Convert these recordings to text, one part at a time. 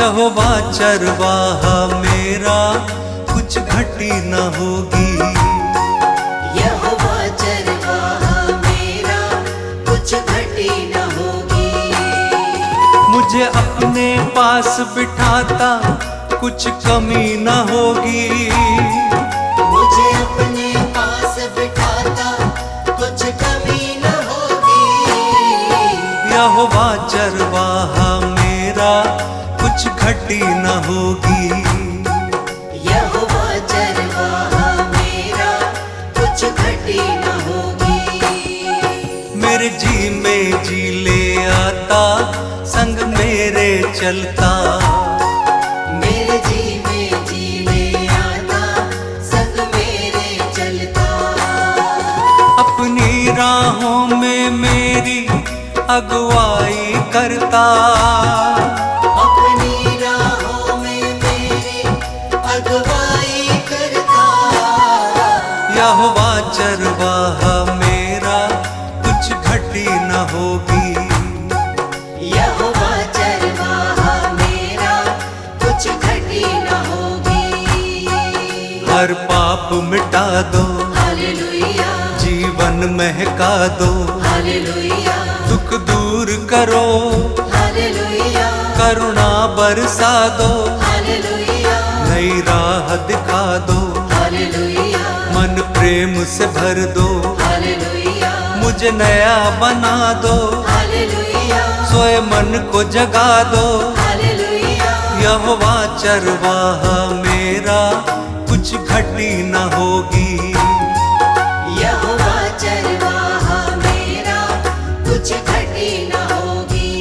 यहोवा चरवाहा मेरा, कुछ घटी न होगी। यहोवा चरवाहा मेरा, कुछ घटी न होगी। मुझे अपने पास बिठाता, कुछ कमी न होगी। मुझे अपने पास बिठाता, कुछ कमी न होगी। यहोवा चरवाहा मेरा, कुछ घटी न होगी। यहोवा चरवाहा मेरा, कुछ घटी न होगी। मेरे जी में जी ले आता, संग मेरे चलता। मेरे जी में जी ले आता, संग मेरे चलता। अपनी राहों में मेरी अगुवाई करता। अपनी राहों में मेरी अगुवाई करता। यहोवा चरवाहा मेरा, कुछ घटी न होगी। यहोवा चरवाहा मेरा, कुछ घटी न होगी। हर पाप मिटा दो, हालेलुया, जीवन महका दो। हालेलुया, दुख दूर करो, हालेलुया, करुणा बरसा दो। हालेलुया, नई राह दिखा दो, हालेलुया, मन प्रेम से भर दो। हालेलुया, मुझे नया बना दो, हालेलुया, सोए मन को जगा दो। हालेलुया। यहोवा चरवाहा मेरा, कुछ घटी न होगी। यहोवा चरवाहा मेरा, कुछ घटी न होगी।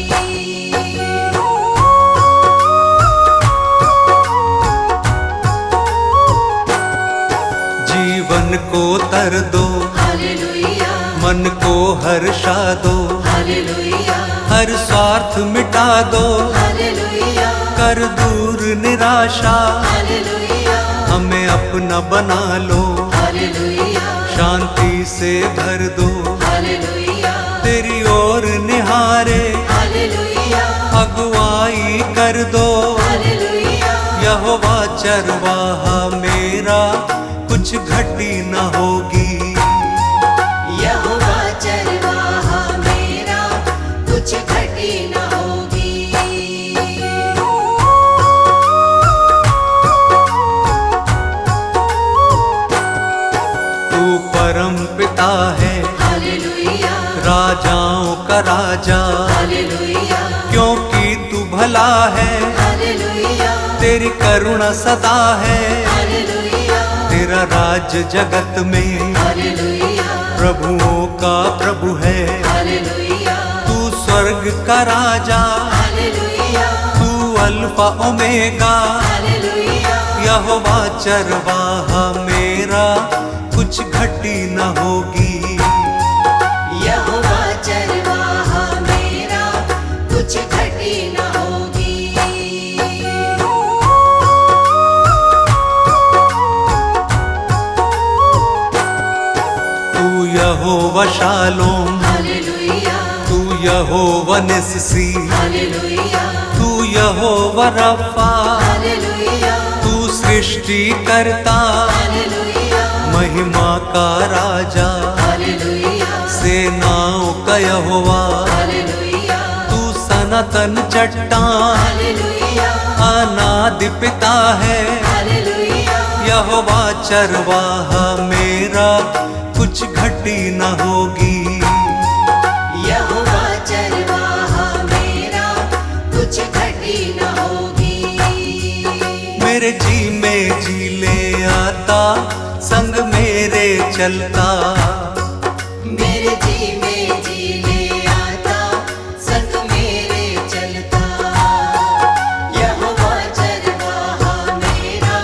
जीवन को तर दो, हालेलुया, मन को हर्षा दो। हालेलुया, हर स्वार्थ मिटा दो, हालेलुया, कर दूर निराशा। हालेलुया, हमें अपना बना लो, हालेलुया, शांति से भर दो। हालेलुया, तेरी ओर निहारे, हालेलुया, अगुवाई कर दो। हालेलुया। यहोवा चरवाहा मेरा, कुछ घटी न होगी। यहोवा चरवाहा मेरा, कुछ घटी न होगी। तू परम पिता है, हालेलुया, राजाओं का राजा। हालेलुया, क्योंकि तू भला है, हालेलुया, तेरी करुणा सदा है। हालेलुया, तेरा राज जगत में, हालेलुया, प्रभुओं का प्रभु है। हालेलुया, तू स्वर्ग का राजा, हालेलुया, तू अल्फा ओमेगा। हालेलुया, यहोवा चरवाहा मेरा, कुछ घटी न होगी। यहोवा चरवाहा मेरा, कुछ घटी न होगी। तू यहोवा शालोम, हालेलुया, तू यहोवा निस्सी। हालेलुया, तू यहोवा रफा, हालेलुया, तू सृष्टि करता। हालेलुया, महिमा का राजा, हालेलुया, सेनाओं का यहोवा। हालेलुया, तू सनातन चट्टान, हालेलुया, अनादि पिता है। हालेलुया, यहोवा चरवाहा मेरा, कुछ घटी न होगी। यहोवा चरवाहा मेरा, कुछ घटी न होगी। मेरे जी में जी ले आता, संग मेरे चलता। मेरे जी में जी ले आता, संग मेरे चलता। यहोवा चरवाहा मेरा,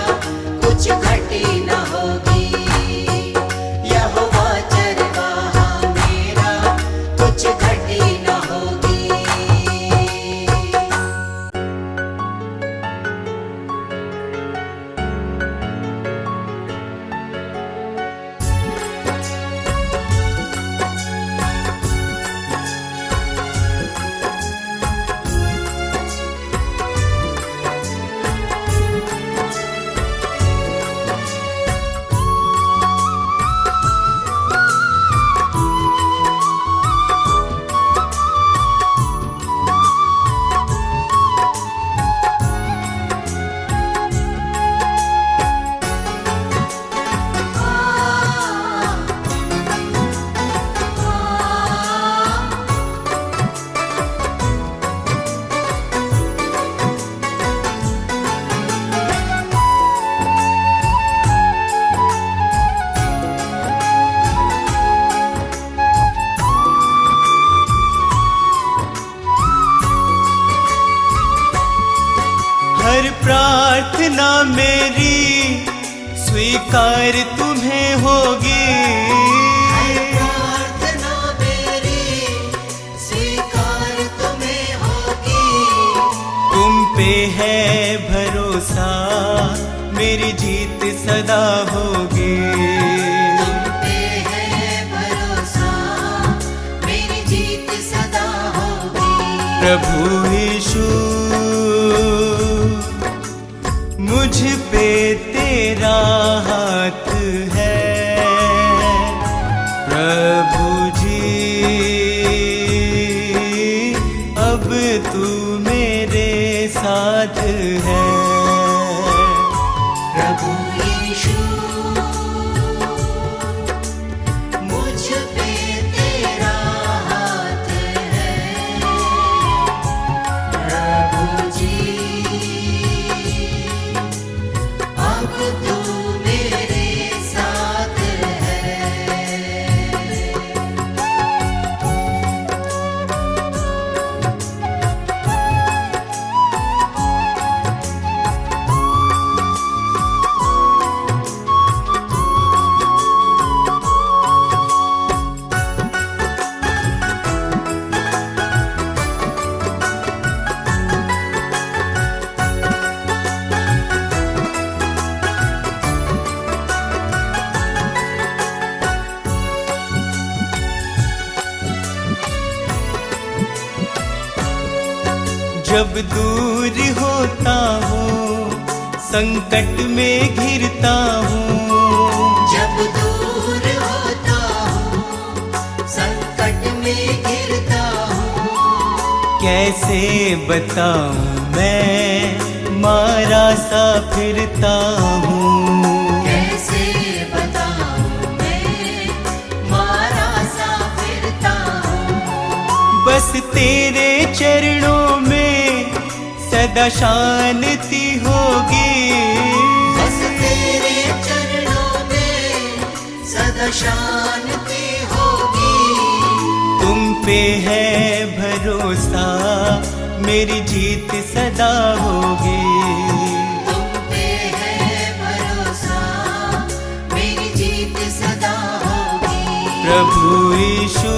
कुछ घटी न होगी। यहोवा चरवाहा मेरा, कुछ घटी न होगी। मेरी स्वीकार तुम्हें होगी। हर प्रार्थना मेरी स्वीकार तुम्हें होगी। तुम पे है भरोसा मेरी जीत सदा होगी। तुम पे है भरोसा मेरी जीत सदा होगी। प्रभु यीशु मुझ पे तेरा हाथ है। प्रभु जी अब तू मेरे साथ है। प्रभु यीशु मुझ पे तेरा हाथ है। प्रभु जी अब तू मेरे साथ है। जब दूर होता हूँ संकट में घिरता हूँ। जब दूर होता हूँ संकट में घिरता हूँ। कैसे बताऊँ मैं मारा सा फिरता हूँ। कैसे बताऊँ मैं मारा सा फिरता हूँ। बस तेरे चरणों में सदा शांति होगी। बस तेरे चरणों में सदा शांति होगी। तुम पे है भरोसा मेरी जीत सदा होगी। तुम पे है भरोसा मेरी जीत सदा होगी। प्रभु यीशु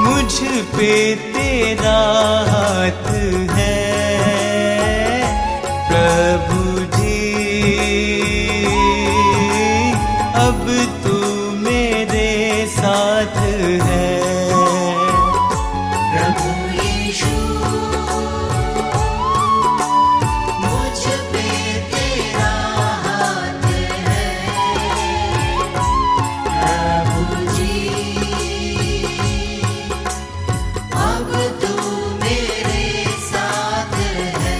मुझ पे तेरा हाथ है। प्रभु जी अब तू मेरे साथ है। प्रभु यीशु मुझ पे तेरा हाथ है। प्रभु जी अब तू मेरे साथ है।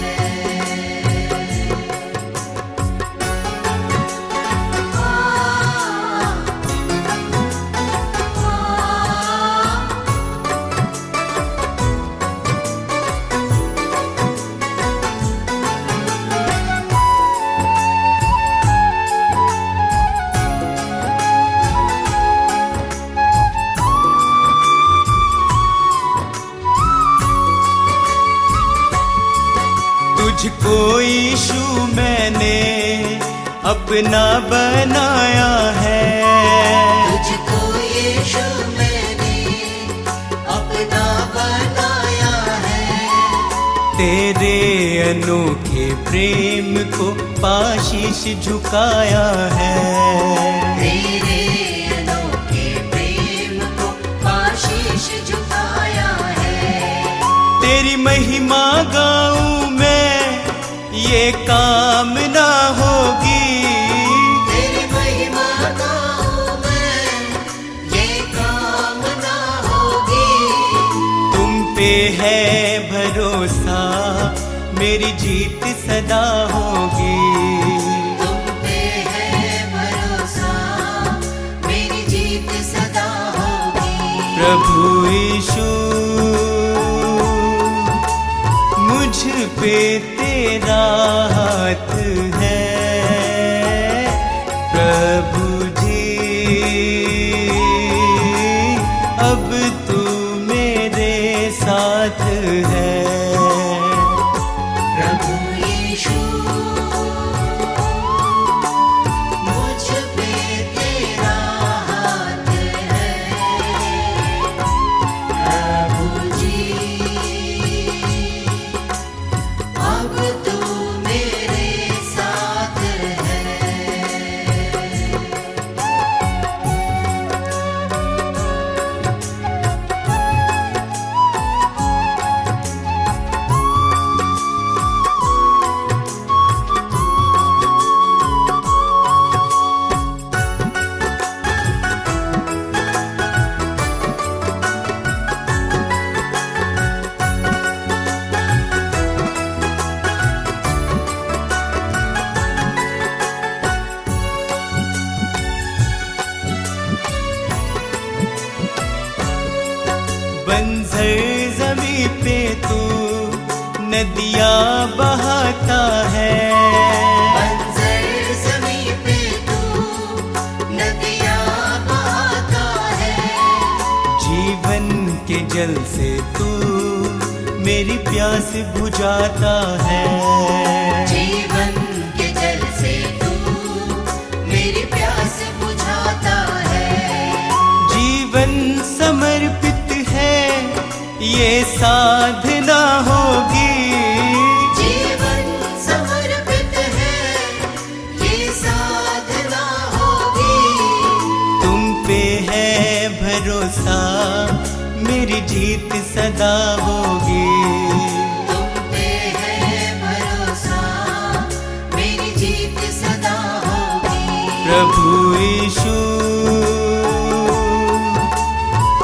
तुझको यीशु मैंने अपना बनाया है। तुझको यीशु मैंने अपना बनाया है। तेरे अनोखे प्रेम को पाशीश झुकाया है। तेरे अनोखे प्रेम को पाशीश झुकाया है। तेरी महिमा गाऊं मैं ये कामना होगी। तेरी महिमा गाऊं मैं ये कामना होगी। तुम पे है भरोसा मेरी जीत सदा होगी। तुम पे है भरोसा मेरी जीत सदा होगी। प्रभु यीशु मुझ पे तेरा हाथ है। प्रभु जी अब तू मेरे साथ है। प्रभु बंजर जमी पे तू नदियाँ बहाता है, बंजर ज़मीं पे तू नदियाँ बहाता है। जीवन के जल से तू मेरी प्यास बुझाता है, जीवन के जल से तू मेरी प्यास बुझाता है। जीवन समर्पित है ये साधना होगी, जीवन समर्पित है ये साधना होगी। तुम पे है भरोसा मेरी जीत सदा होगी, तुम पे है भरोसा मेरी जीत सदा होगी। प्रभु यीशु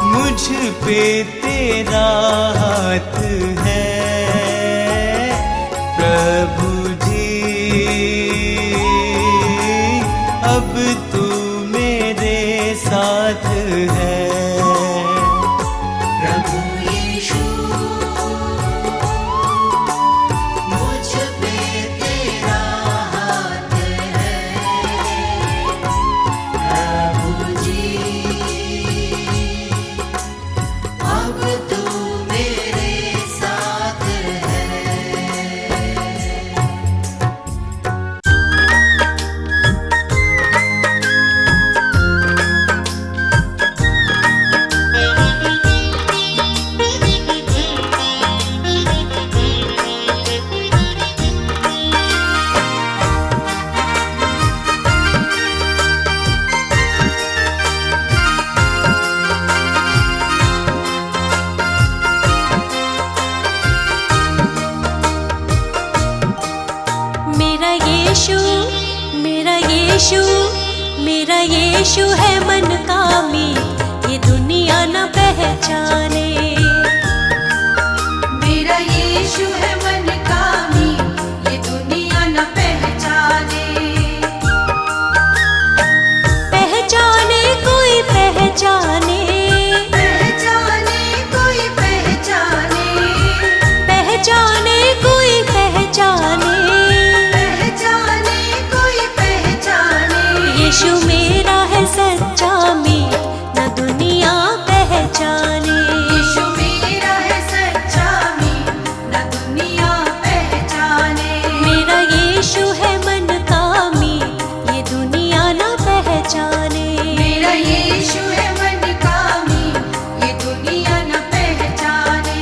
मुझ पे तेरा हाथ है, प्रभु जी अब तू मेरे साथ है, प्रभु यीशु मुझ पे तेरा हाथ है। प्रभु जी अब तू मेरे साथ है। मेरा यीशु, मेरा यीशु, मेरा यीशु है मन कामी, ये दुनिया न पहचाने। मेरा यीशु है मन कामी, ये दुनिया न पहचाने। पहचाने कोई पहचाने, पहचाने कोई पहचाने, पहचाने कोई पहचाने। पहचाने कोई पहचाने। यीशु मेरा है सच्चा मी, न दुनिया पहचाने। यीशु मेरा है सच्चा मी, न दुनिया पहचाने। मेरा यीशु है मन कामी, ये दुनिया न पहचाने। मेरा यीशु है मन कामी, ये दुनिया न पहचाने।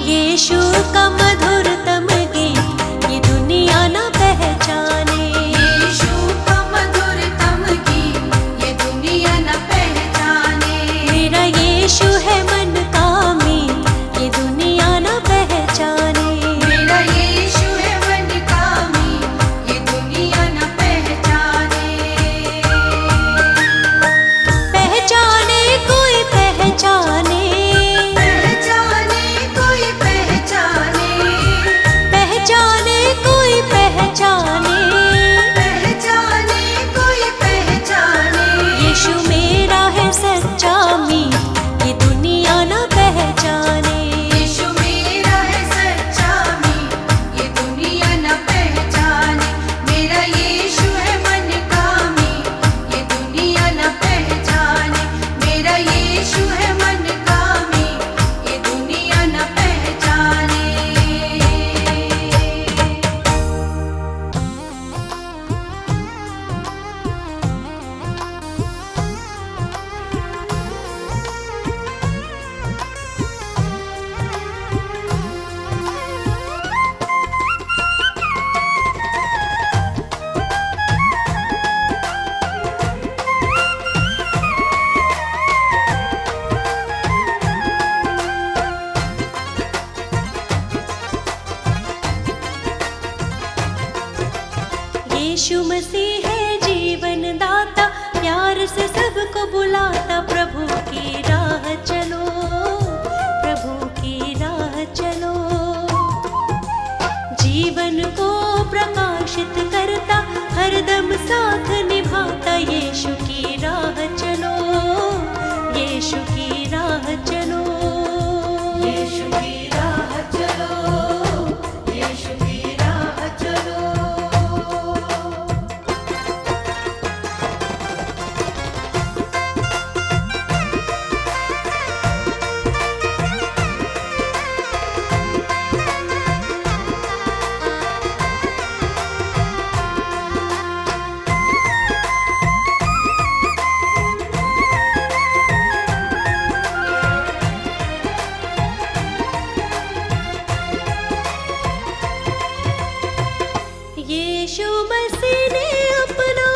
यीशु का मधुरतम गीत ये दुनिया न पहचाने। यीशु का मधुरतम गीत ये दुनिया न पहचाने। मेरा यीशु है मन का मीत ये दुनिया न पहचाने। मेरा यीशु है मन का मीत ये दुनिया न पहचाने। पहचाने कोई पहचाने, पहचाने कोई पहचाने। पहचाने कोई पहचाने। पहचाने कोई पहचाने। यीशु मेरा है सच्चा मीत ये दुनिया न पहचाने। यीशु मेरा है सच्चा मीत ये दुनिया न पहचाने। मेरा यीशु है मन का मीत ये दुनिया न पहचाने। मेरा यीशु है मन का मीत ये दुनिया न पहचाने। यीशु मसीह है जीवन दाता, प्यार से सबको बुलाता। प्रभु की राह चलो, प्रभु की राह चलो। जीवन को प्रकाशित करता, हरदम साथ निभाता। यीशु की राह चलो, यीशु की राह चलो। यीशु की राह चलो, यीशु की राह चलो। यीशु मसीह ने अपना,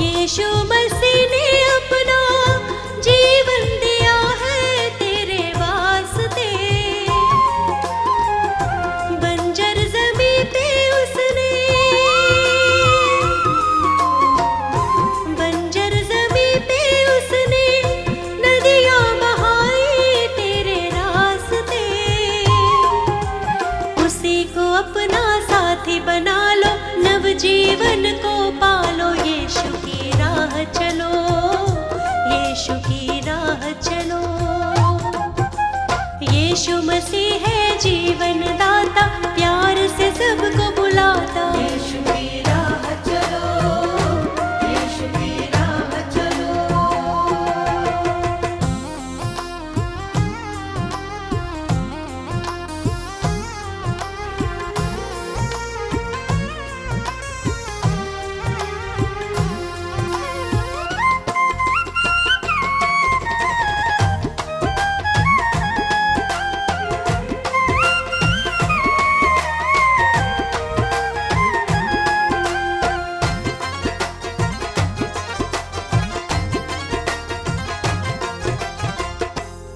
यीशु मसीह ने अपना जीवन दिया है तेरे वास्ते। बंजर ज़मीं पे उसने, बंजर ज़मीं पे उसने नदियाँ बहाई तेरे रास्ते। उसी को अपना साथी बना लो, नव जीवन को पालो। यीशु की राह चलो, यीशु की राह चलो। यीशु मसीह है जीवन दाता, प्यार से सबको बुलाता। यीशु की राह चलो, यीशु की राह चलो।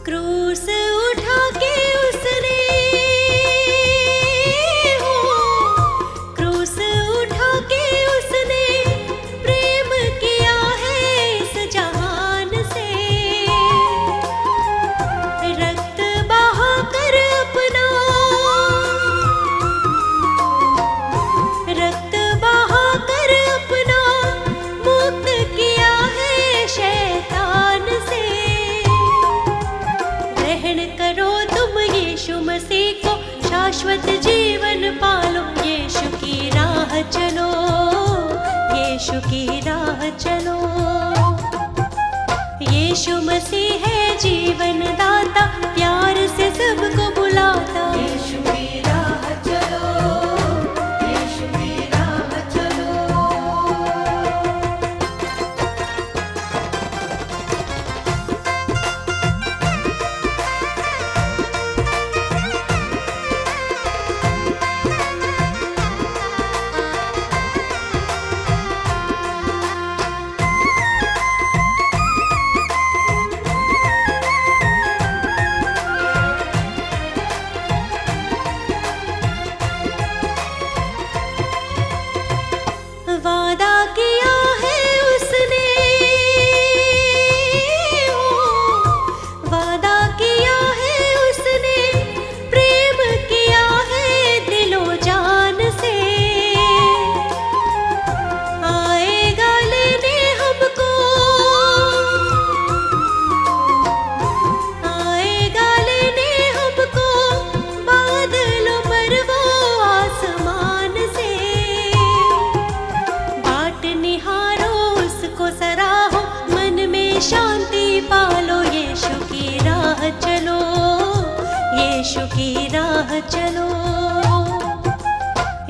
क्रूस उठा के उसने, हो क्रूस उठा के उसने प्रेम किया है इस जहान से। रक्त बहा कर अपना, रक्त बहा कर अपना मुक्त किया है शैतान से। ग्रहण करो तुम यीशु मसीह को, शाश्वत जीवन पालो। यीशु की राह चलो, यीशु की राह चलो। यीशु मसीह है जीवन दाता, प्यार से सबको बुलाता। यीशु की राह चलो, यीशु की राह चलो। यीशु की राह चलो।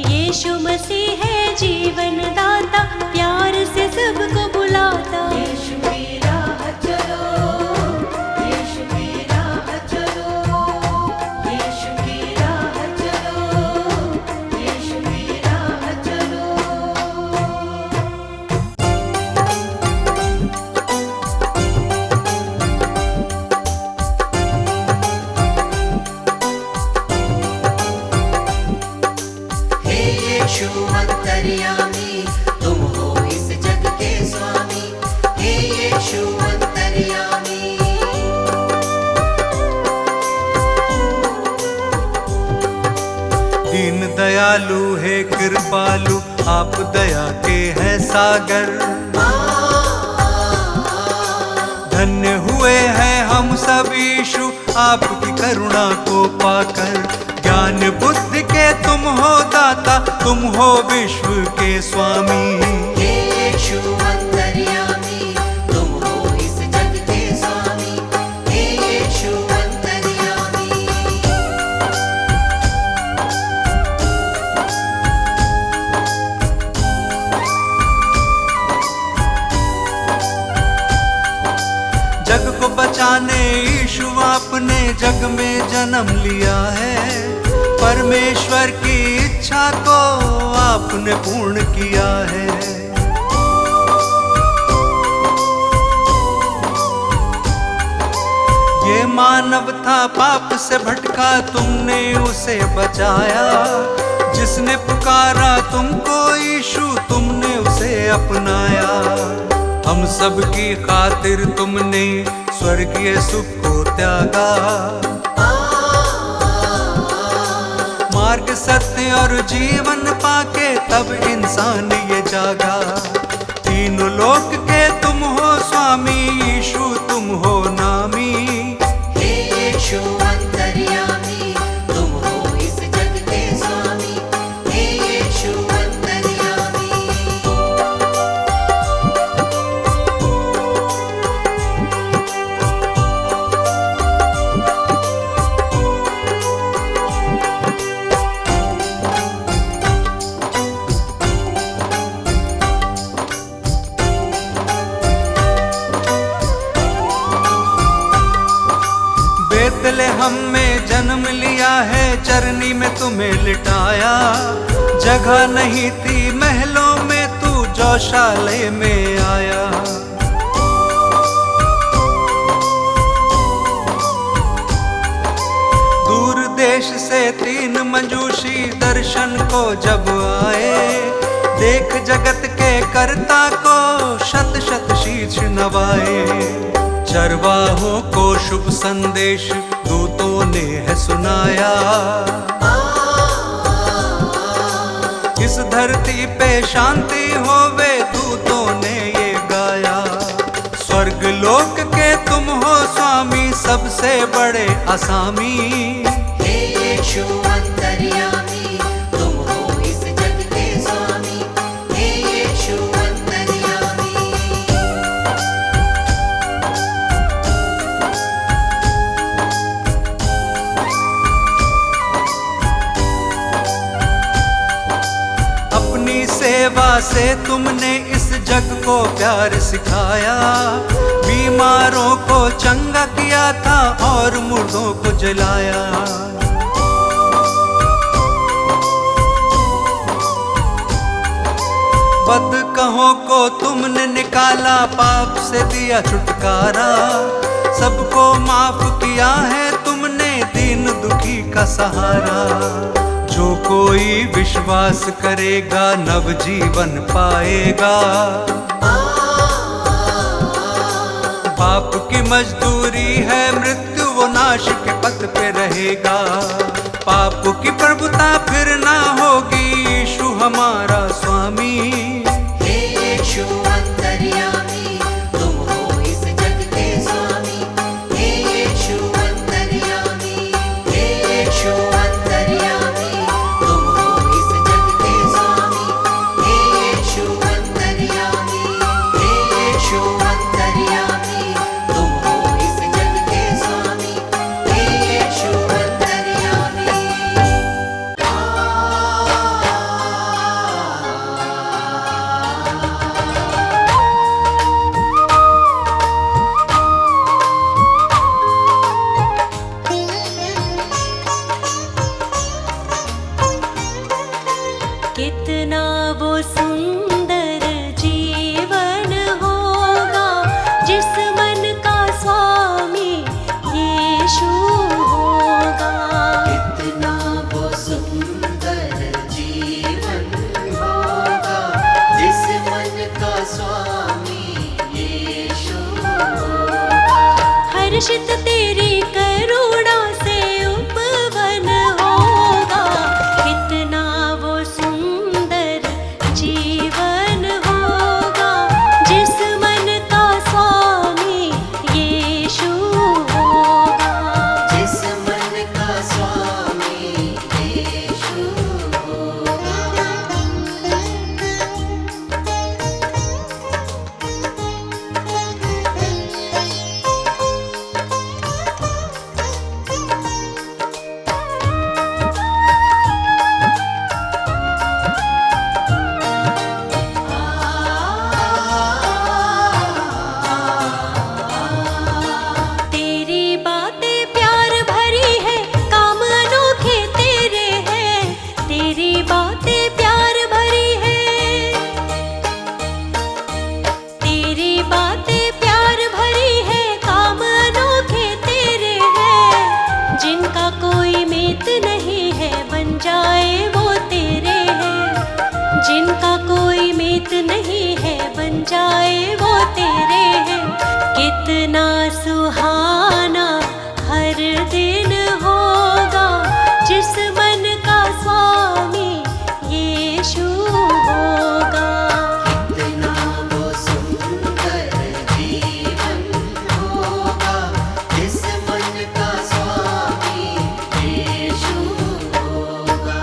यीशु मसीह है जीवन दाता, प्यार से सबको बुलाता। यीशु की राह चलो, यीशु की राह चलो, यीशु की राह चलो, यीशु की राह चलो। हे यीशु अंतर्यामी, तुम हो इस जग के स्वामी। हे यीशु अंतर्यामी, दीन दयालु है कृपालु, आप दया के हैं सागर। धन्य हुए हैं हम सब यीशु, आपकी करुणा को पाकर। ज्ञान बुद्धि के तुम हो दाता, तुम हो विश्व के स्वामी। हे यीशु अंतर्यामी, तुम हो इस जग के स्वामी। हे यीशु अंतर्यामी, जग को बचाने यीशु आपने जग में जन्म लिया है। परमेश्वर की इच्छा को आपने पूर्ण किया है। ये मानव था पाप से भटका, तुमने उसे बचाया। जिसने पुकारा तुमको यीशु, तुमने उसे अपनाया। हम सब की खातिर तुमने स्वर्गीय सुख को त्यागा। मार्ग सत्य और जीवन पाके तब इंसान ये जागा। तीनों लोक के तुम हो स्वामी, यीशु तुम हो नामी। हे यीशु अंतर्यामी, तुम हो इस जग के स्वामी। हे यीशु अंतर्यामी, बेतलेहम में जन्म लिया है, चरनी में तुम्हें लिटाया। जगह नहीं थी महलों में, तू गौशाले में आया। दूर देश से 3 मंजूषी दर्शन को जब आए। देख जगत के कर्ता को शत शत शीश नवाए। चरवाहों को शुभ संदेश दूतों ने है सुनाया। इस धरती पे शांति होवे, दूतों ने ये गाया। स्वर्ग लोक के तुम हो स्वामी, सबसे बड़े असामी। हे यीशु अंतर्यामी, तुम हो इस जग के स्वामी। हे यीशु अंतर्यामी, अपनी सेवा से तुमने इस जग को प्यार सिखाया। बीमारों को चंगा किया था और मुर्दों को जलाया। बदकहों को तुमने निकाला, पाप से दिया छुटकारा। सबको माफ किया है तुमने, दीन दुखी का सहारा। जो कोई विश्वास करेगा नव जीवन पाएगा। पाप की मजदूरी है मृत्यु, वो नाश के पथ पे रहेगा। पाप की प्रभुता फिर ना होगी, यीशु हमारा स्वामी। हे यीशु अंतर्यामी, तुम हो इस जग के स्वामी। हे यीशु अंतर्यामी, हे यीशु अंतर्यामी, तुम हो इस जग के स्वामी। हे यीशु अंतर्यामी, हे यीशु अंतर्यामी, तुम हो इस जग के स्वामी। हे यीशु अंतर्यामी। हर्षित तेरी करुणा से उपवन होगा। कितना वो सुंदर जीवन होगा जिस मन का स्वामी यीशु होगा। जिस मन का स्वामी यीशु होगा। तेरी बातें प्यार भरी है, काम अनोखे तेरे हैं। तेरी बातें प्यार भरी है, तेरी बातें प्यार भरी है, काम अनोखे तेरे हैं। जिनका कोई मीत नहीं है बन जाए वो तेरे हैं। जिनका कोई मीत नहीं है बन जाए वो तेरे हैं। कितना सुहाना हर दिन होगा जिस मन का स्वामी यीशु होगा। कितना वो सुंदर जीवन होगा जिस मन का स्वामी यीशु होगा।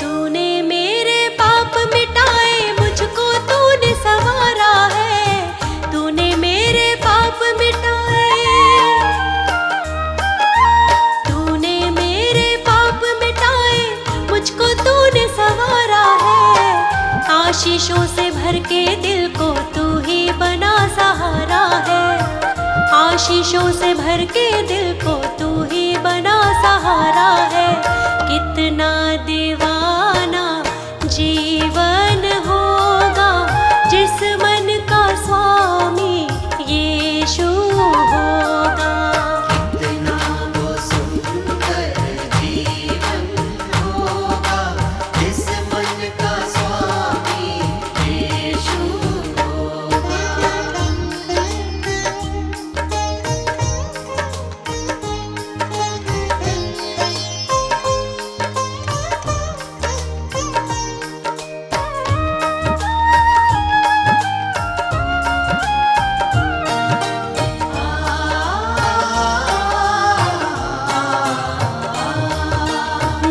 तूने मेरे पाप मिटाए, मुझको तूने संवारा है। तूने मेरे पाप मिटाए, तूने मेरे पाप मिटाए, मुझको तूने संवारा है। आशीषों से भर के दिल को तू ही बना सहारा है। आशीषों से भर के दिल को तू ही बना सहारा है। कितना दीवाना जीवन होगा जिस मन का स्वामी यीशु होगा। कितना वो सुंदर जीवन होगा जिस मन का स्वामी यीशु होगा।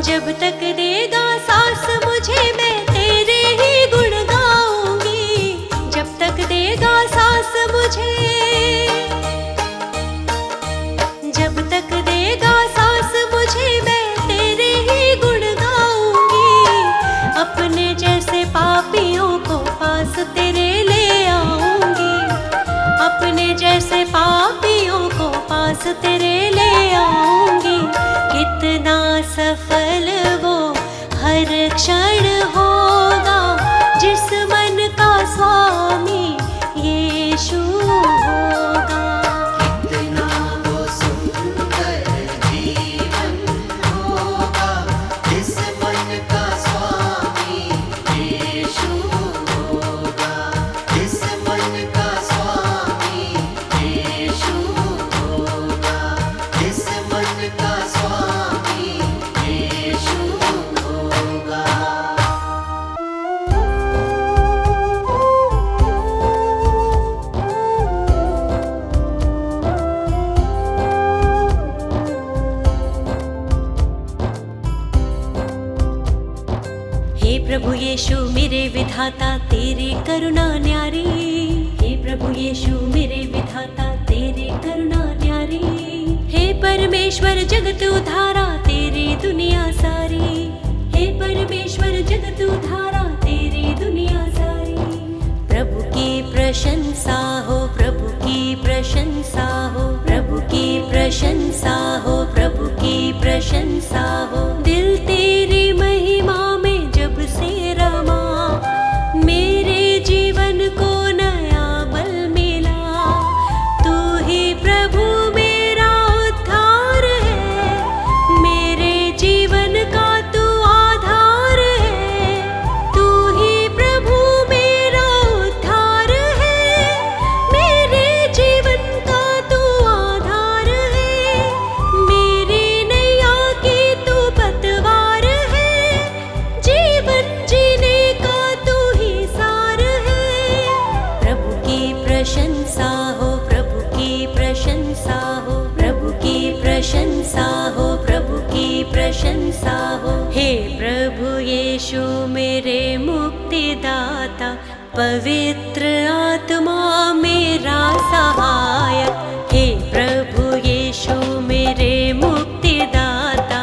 जब तक देगा सांस मुझे मैं तेरे ही गुण गाऊंगी। जब तक देगा सांस मुझे, जब तक देगा सांस मुझे मैं तेरे ही गुण गाऊंगी। अपने जैसे पापियों को पास तेरे ले आऊंगी। अपने जैसे पापियों को पास तेरे ले आऊंगी। कितना सफल वो हर क्षण होगा जिस मन का स्वामी यीशु होगा। कितना वो सुंदर जीवन होगा जिस मन का स्वामी यीशु होगा। जिस मन का स्वामी यीशु होगा। जिस मन का स्वामी यीशु होगा। हे प्रभु यीशु मेरे विधाता तेरी करुणा न्यारी। हे प्रभु यीशु मेरे विधाता तेरी करुणा न्यारी। हे परमेश्वर जगत उधारा तेरी दुनिया सारी। हे परमेश्वर जगत उधारा तेरी दुनिया सारी। प्रभु की प्रशंसा हो, प्रभु की प्रशंसा हो, प्रभु की प्रशंसा हो, प्रभु की प्रशंसा हो। दिल तेरी महिमा में जब से रमा, मेरे जीवन को नया बल मिला। तू ही प्रभु मेरा उद्धार है, यीशु मेरे मुक्तिदाता, पवित्र आत्मा मेरा सहायक। हे प्रभु यीशु मेरे मुक्तिदाता,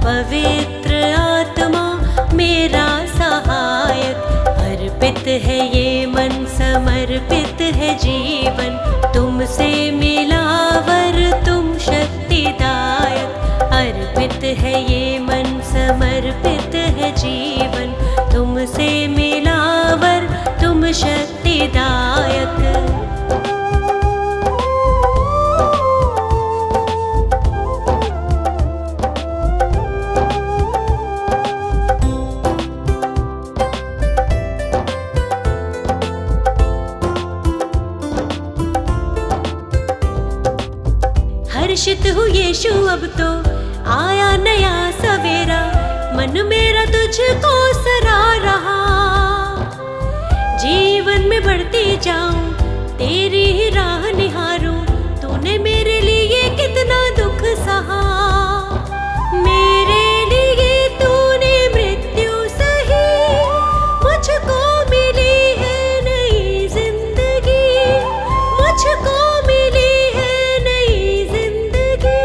पवित्र आत्मा मेरा सहायक। अर्पित है ये मन, समर्पित है जीवन, तुमसे मिला वर तुम शक्तिदायक। अर्पित है ये मन, समर्पित है जीवन, तुमसे मिला वर तुम शक्तिदायक। हर्षित हूँ यीशु, अब तो आया नया सवेरा, मन मेरा तुझको सरा रहा। जीवन में बढ़ती जाऊं, तेरी ही राह निहारूं, तूने मेरे लिए कितना दुख सहा। मेरे लिए तूने मृत्यु सही, मुझको मिली है नई जिंदगी, मुझको मिली है नई जिंदगी।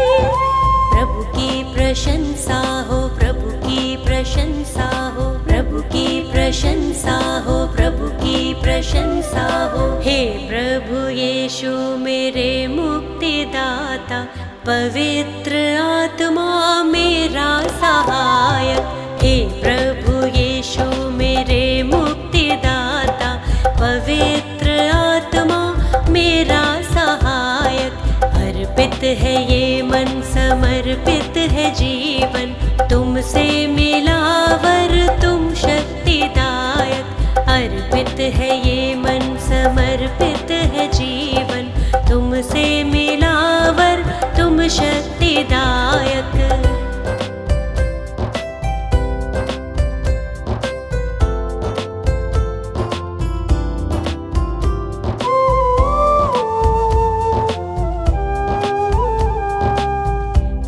प्रभु की प्रशंसा हो, प्रभु की प्रशंसा हो, प्रभु की प्रशंसा हो, प्रभु की प्रशंसा हो। हे प्रभु यीशु मेरे मुक्तिदाता, पवित्र आत्मा मेरा सहायक। हे प्रभु यीशु मेरे मुक्तिदाता, पवित्र आत्मा मेरा सहायक। अर्पित है ये मन, समर्पित है जीवन, तुमसे मिला वर तुम शक्तिदायक। अर्पित है ये मन, समर्पित है जीवन, तुमसे मिला वर तुम शक्तिदायक।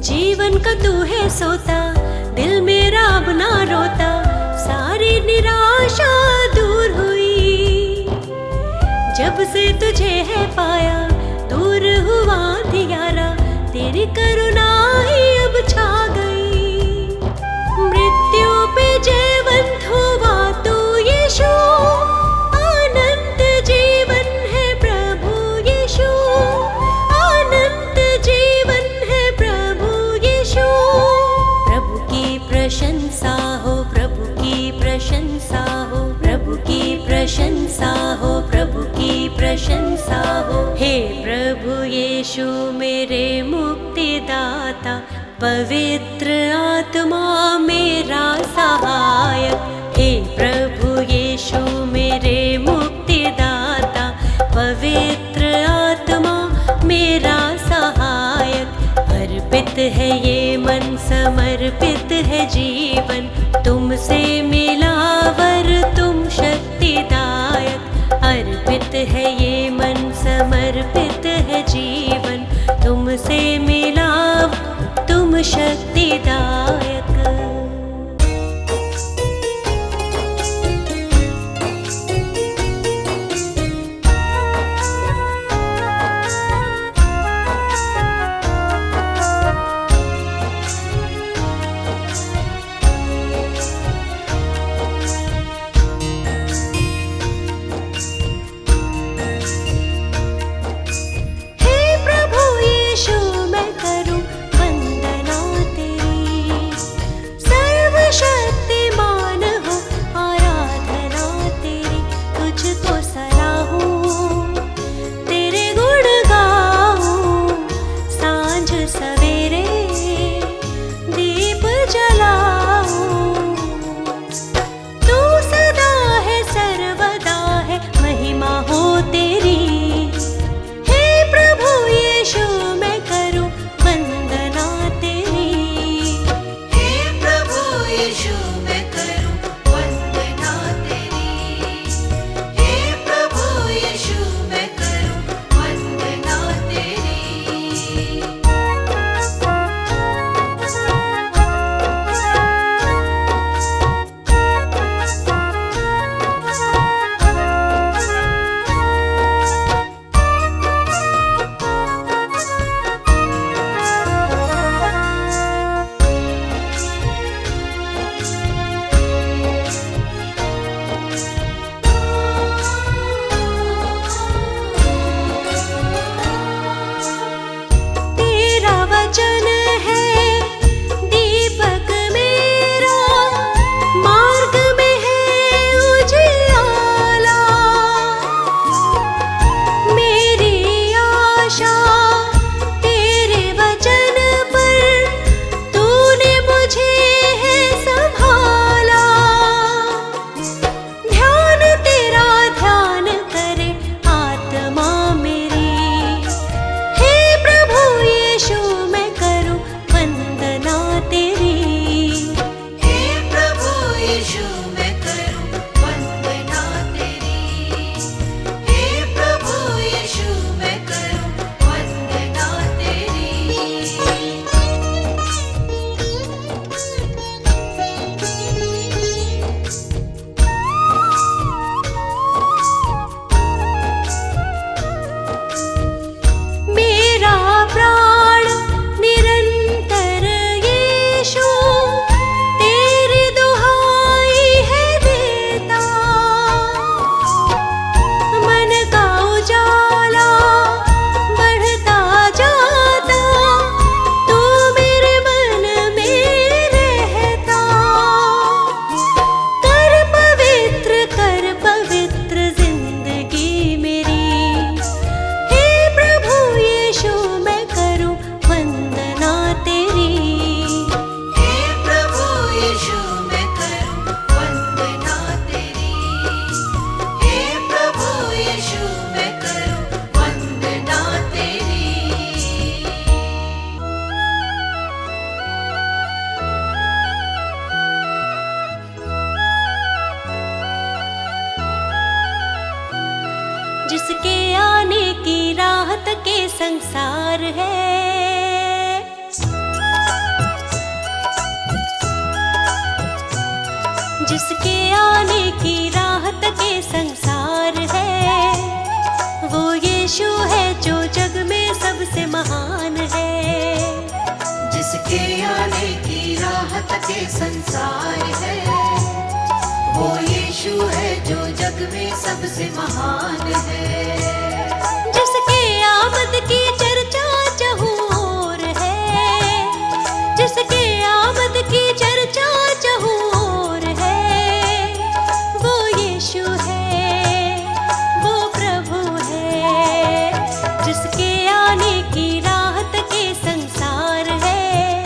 जीवन का तू है सोता, दिल मेरा अब ना रोता, सारी निराशा दूर हुई। जब से तुझे है पाया, दूर हुआ अंधियारा, तेरी करुणा ही अब छा गई। मृत्यु पे जयवंत हुआ तू यीशु, अनंत जीवन है प्रभु यीशु, अनंत जीवन है प्रभु यीशु। प्रभु की प्रशंसा हो, प्रभु की प्रशंसा हो, प्रभु की प्रशंसा हो, प्रभु की प्रशंसा हो। हे प्रभु यीशु मेरे मुक्तिदाता, पवित्र आत्मा मेरा सहायक। हे प्रभु यीशु मेरे मुक्तिदाता, पवित्र आत्मा मेरा सहायक। अर्पित है ये मन, समर्पित है जीवन, तुमसे मिला वर तुम शक्तिदायक। अर्पित है ये मन, समर्पित है जीवन, तुमसे मिला तुम शक्तिदायक। हे प्रभु यीशु मैं करूं वंदना तेरी, है। जिसके आने की राह तके संसार है, वो यीशु है जो जग में सबसे महान है। जिसके आने की राह तके संसार है, वो यीशु है जो जग में सबसे महान है। जिसके आमद की चर्चा चहु ओर है, जिसके आमद की चर्चा चहु ओर है, वो यीशु है, वो प्रभु है। जिसके आने की राह तके संसार है,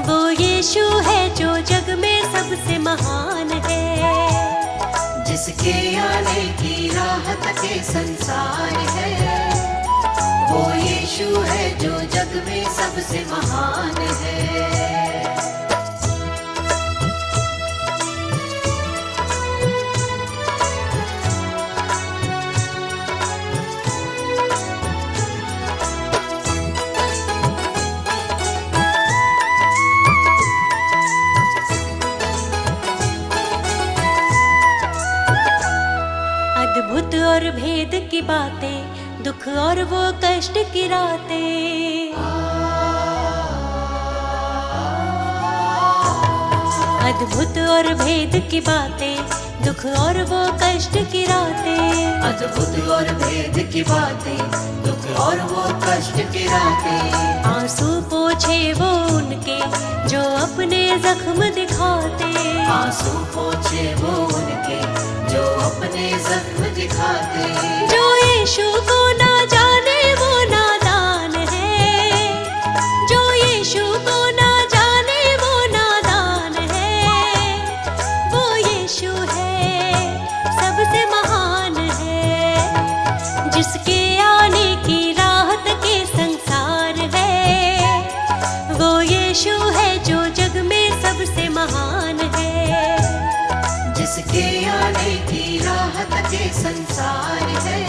वो यीशु है जो जग में सबसे महान है। जिसके आने की राह तके संसार है, वो यीशु है जो जग में सबसे महान है। अद्भुत और भेद की बातें, दुख और वो कष्ट की रातें। अद्भुत और भेद की बातें, दुख और वो कष्ट की रातें। अद्भुत और भेद की बातें, दुख और वो कष्ट की रातें। आंसू पोछे वो उनके जो अपने जख्म दिखाते। आंसू पोछे वो उनके जो अपने जख्म दिखाते। जो यीशु को ना जाने वो नादान है, जो यीशु को ना जाने वो नादान है। वो यीशु है, सबसे महान है। जिसके आने की राह तके संसार है, वो यीशु है जो जग में सबसे महान है। जिसके आने की राह तके संसार है,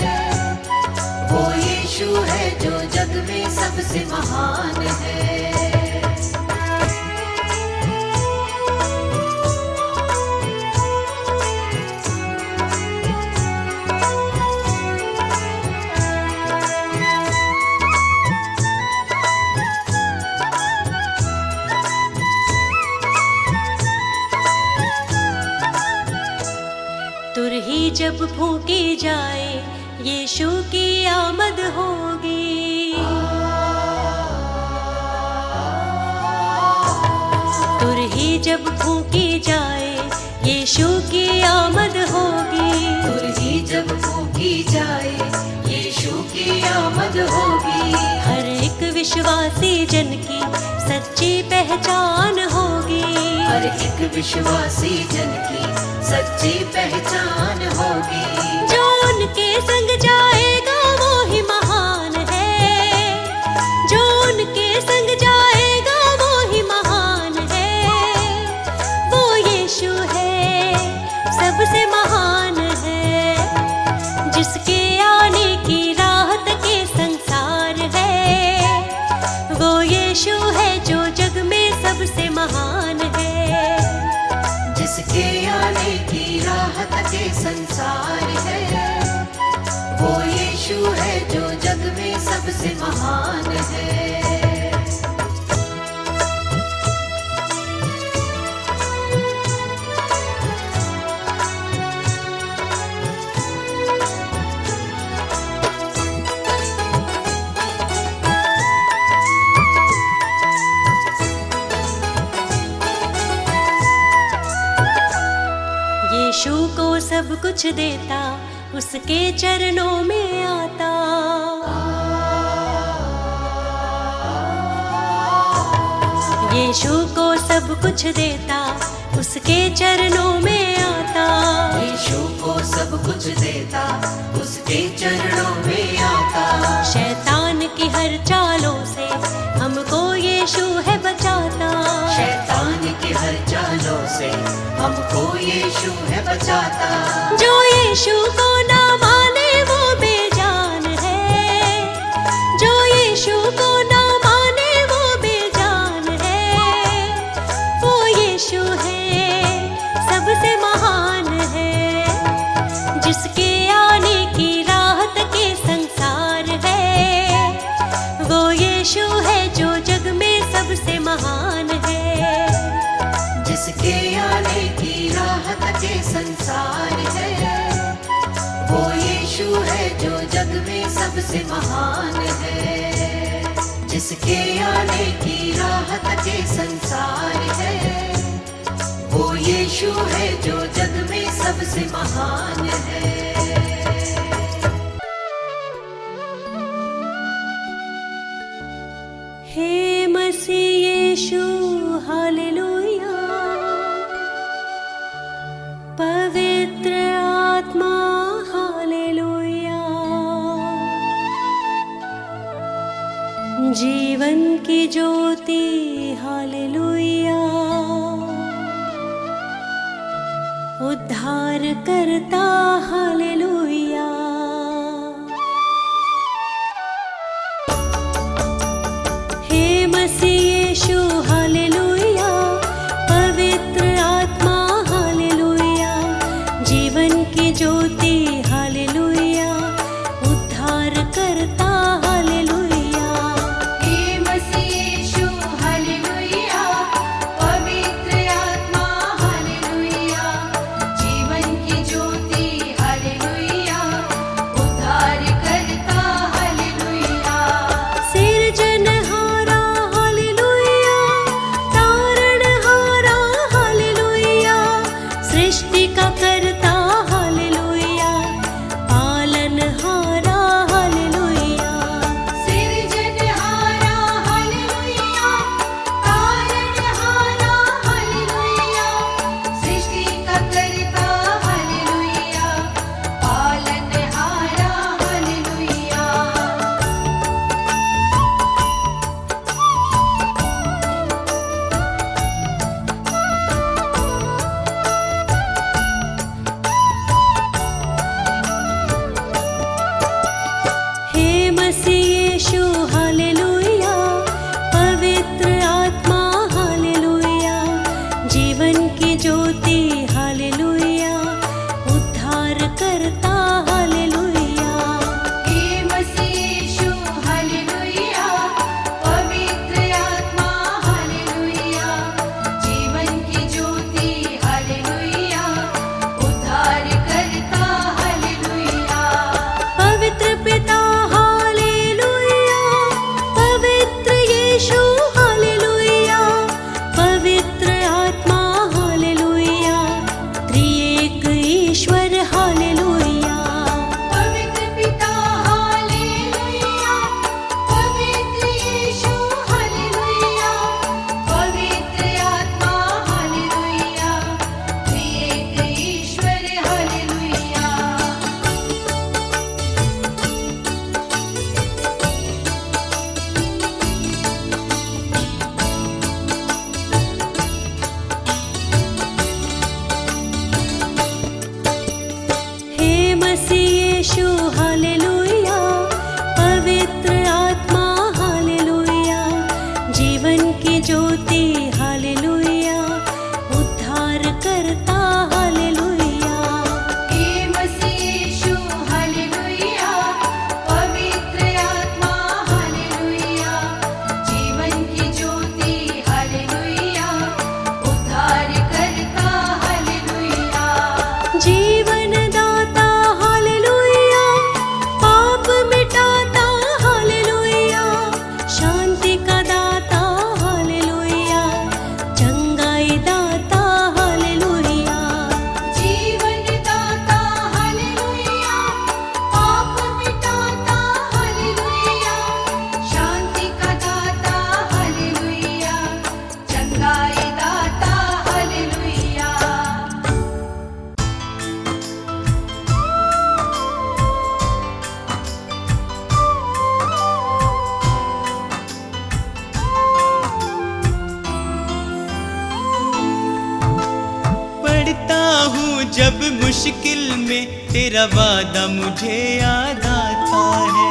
वो यीशु है जो जग में सबसे महान है। तुरही जब फूकी जाए, यीशु की आमद होगी। तुरही जब फूकी जाए, यीशु की आमद होगी। तुरही जब फूकी जाए, यीशु की आमद होगी। हर एक विश्वासी जन की सच्ची पहचान होगी। हर एक विश्वासी जन की सच्ची पहचान होगी। जो उनके संग जाएगा वो ही महान है, जो उनके संग जाएगा वो ही महान है। वो यीशु है, सबसे महान है। जिसके आने की राह तके संसार है, वो यीशु है जो जग में सबसे महान है। जिसके आने की राह तके संसार है, वो यीशु है जो जग में सबसे महान है। यीशु को सब कुछ देता, उसके चरणों में आता। यीशु को सब कुछ देता, उसके चरणों में आता। यीशु को सब कुछ देता, उसके चरणों में आता। शैतान की हर चालों से हमको यीशु है बचाता। शैतान की हर चालों से हमको यीशु है बचाता। जो यीशु को ना माने वो बेजान है, जो यीशु जिसके आने की राहत के संसार है, वो यीशु है जो जग में सबसे महान है। जिसके आने की राहत के संसार है, वो यीशु है जो जग में सबसे महान है। हे मसीह यीशु हालेलुया, पवित्र आत्मा हालेलुया, जीवन की ज्योति हालेलुया, उद्धार करता हालेलुया। हे मसीह यीशु हालेलुया, पवित्र आत्मा हालेलुया, जीवन की ज्योति हालेलुया, उद्धार करता हालेलुया। हे मसीह यीशु हालेलुया, पवित्र आत्मा हालेलुया, जीवन की ज्योति हालेलुया, उद्धार करता हालेलुया। सिरजनहारा हालेलुया, तारणहारा हालेलुया, सृष्टि का करता हालेलुया, पालनहारा हालेलुया। सिरजनहारा हालेलुया, तारणहारा हालेलुया, सृष्टि का करता हालेलुया, पालनहारा हालेलुया। हे मसीह यीशु हालेलुया, पवित्र आत्मा हालेलुया, जीवन की ज्योति हालेलुया, उद्धार करता हालेलुया। हे मसीह यीशु हालेलुया, पवित्र आत्मा हालेलुया, जीवन की ज्योति हालेलुया, उद्धार करता हालेलुया। पवित्र पिता हालेलुया, पवित्र यीशु हालेलुया, पवित्र आत्मा हालेलुया, त्रिएक ईश्वर हालेलुया। पवित्र पिता हालेलुया, पवित्र यीशु हालेलुया, पवित्र आत्मा हालेलुया, त्रिएक ईश्वर हालेलुया। हे मसीह यीशु हालेलुया, पवित्र आत्मा हालेलुया, जीवन की ज्योति हालेलुया, उद्धार करता हालेलुया। हे मसीह यीशु हालेलुया, पवित्र आत्मा हालेलुया, जीवन की ज्योति हालेलुया, उद्धार करता हालेलुया। जीवन दाता हालेलुया, पाप मिटाता हालेलुया, शांति का दाता हालेलुया, चंगाई दाता हालेलुया। जीवन दाता हालेलुया, पाप मिटाता हालेलुया, शांति का दाता हालेलुया, चंगाई दाता हालेलुया। पढ़ता हूँ जब मुश्किल में तेरा वादा मुझे याद आता है।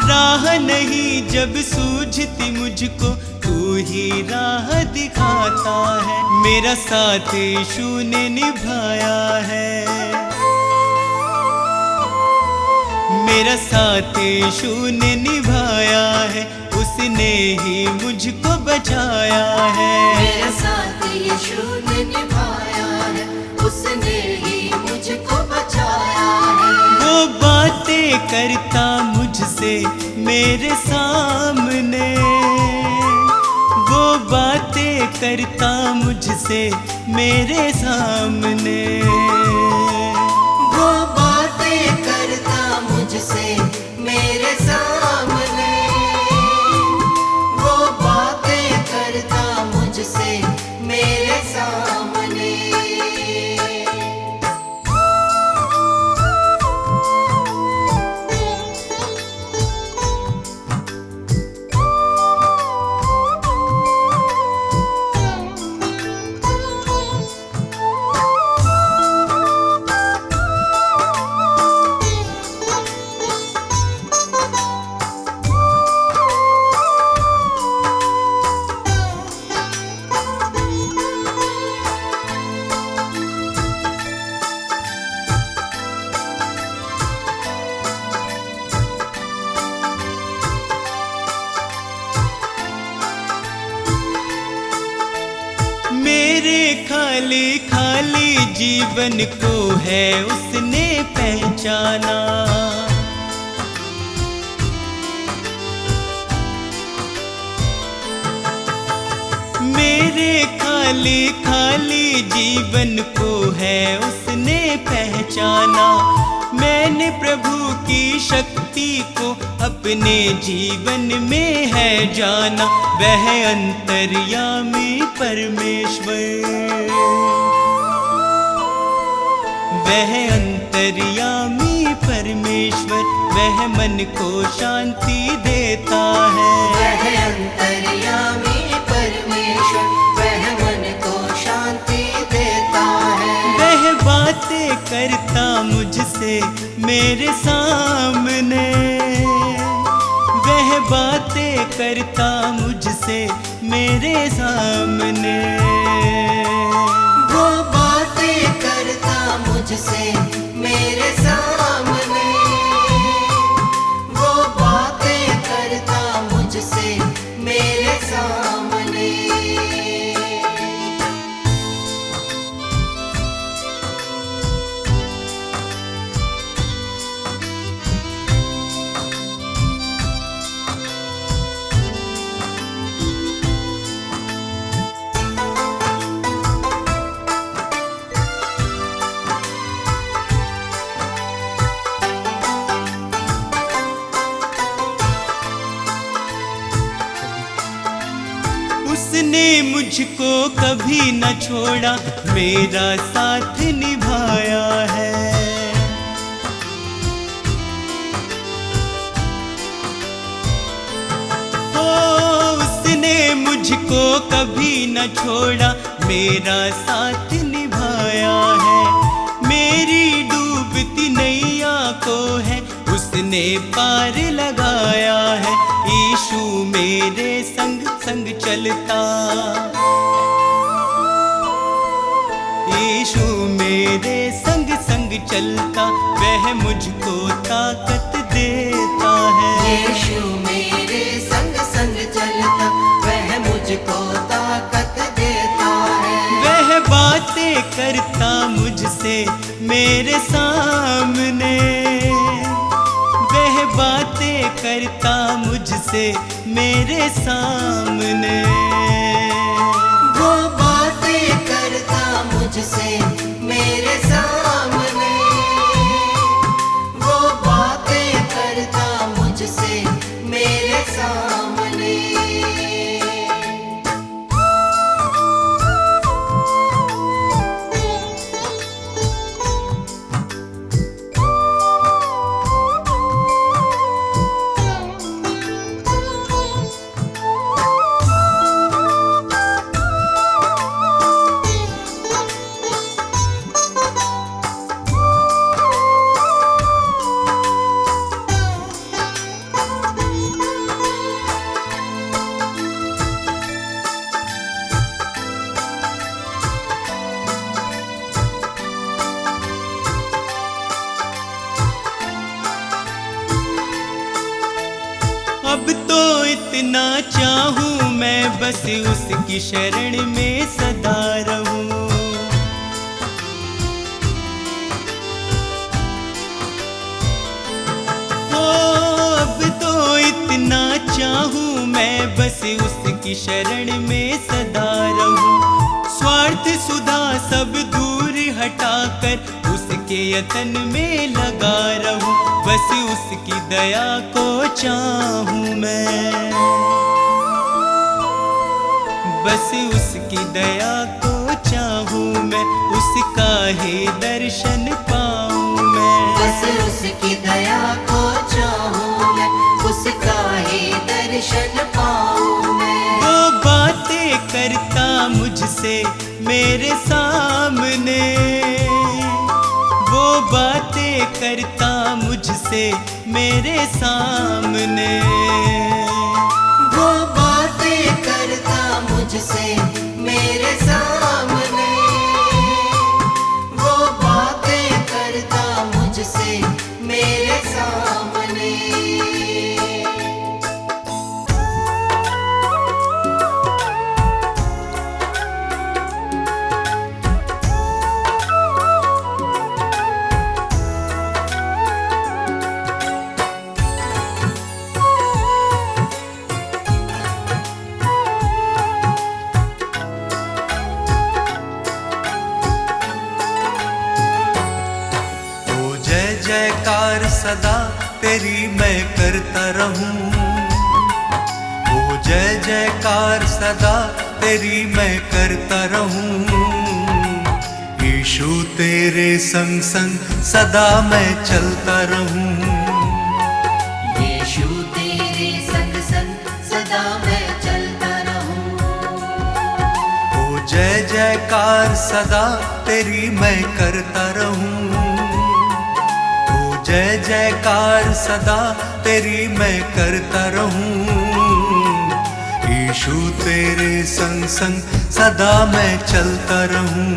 राह नहीं जब सूझती मुझको तू ही राह दिखाता है। मेरा साथ यीशु ने निभाया है, मेरा साथ यीशु ने निभाया है, उसने ही मुझको बचाया है। मेरा साथ यीशु ने करता मुझसे मेरे सामने, वो बातें करता मुझसे मेरे सामने, वो बातें करता मुझसे मेरे सामने, वो बातें करता मुझसे मेरे सामने। मेरे खाली खाली जीवन को है उसने पहचाना, मेरे खाली खाली जीवन को है उसने पहचाना। मैंने प्रभु की शक्ति को अपने जीवन में है जाना, वह अंतर्यामी परमेश्वर, वह अंतर्यामी परमेश्वर, वह मन को शांति देता है। वह अंतर्यामी परमेश्वर, वह मन को शांति देता है। वह बातें करता मुझसे मेरे सामने, वह बातें करता मुझसे मेरे सामने, वो बातें करता मुझसे मेरे सामने, वो बातें करता मुझसे मेरे सामने। उसने मुझको कभी न छोड़ा, मेरा साथ निभाया है। ओ, उसने मुझको कभी न छोड़ा, मेरा साथ निभाया है। मेरी डूबती नैया को है उसने पार लगाया है। यीशु मेरे संग संग चलता, यीशु मेरे संग संग चलता, वह मुझको ताकत देता है। यीशु मेरे संग संग चलता, वह मुझको ताकत देता है। वह बातें करता मुझसे मेरे सामने, वह बातें करता मुझसे मेरे सामने, वो बातें करता मुझसे मेरे सामने, वो बातें करता मुझसे मेरे सामने। अब तो इतना चाहूं मैं बस उसकी शरण में सदा रहूं। चाहूं मैं बस उसकी शरण में सदा रहूं। स्वार्थ सुधा सब दूर हटाकर उसके यतन में लगा रहूं। बस उसकी दया को चाहूं मैं, बस उसकी दया को चाहूं मैं, उसका ही दर्शन पाऊं मैं। बस उसकी दया को चाहूं मैं, उसका ही दर्शन पाऊं मैं। वो बातें करता मुझसे मेरे सामने, वो बातें करता मुझसे मेरे सामने, वो बातें करता मुझसे मेरे सामने, वो बातें करता मुझसे मेरे सामने। जयकार सदा तेरी मैं करता रहूं। ओ जय जयकार सदा तेरी मैं करता रहूं। यीशु तेरे संग संग सदा मैं चलता रहूं। यीशु तेरे संग संग सदा मैं चलता रहूं। ओ जय जयकार सदा तेरी मैं करता रहूं। जय जयकार सदा तेरी मैं करता रहूं। यीशु तेरे संग संग सदा मैं चलता रहूं।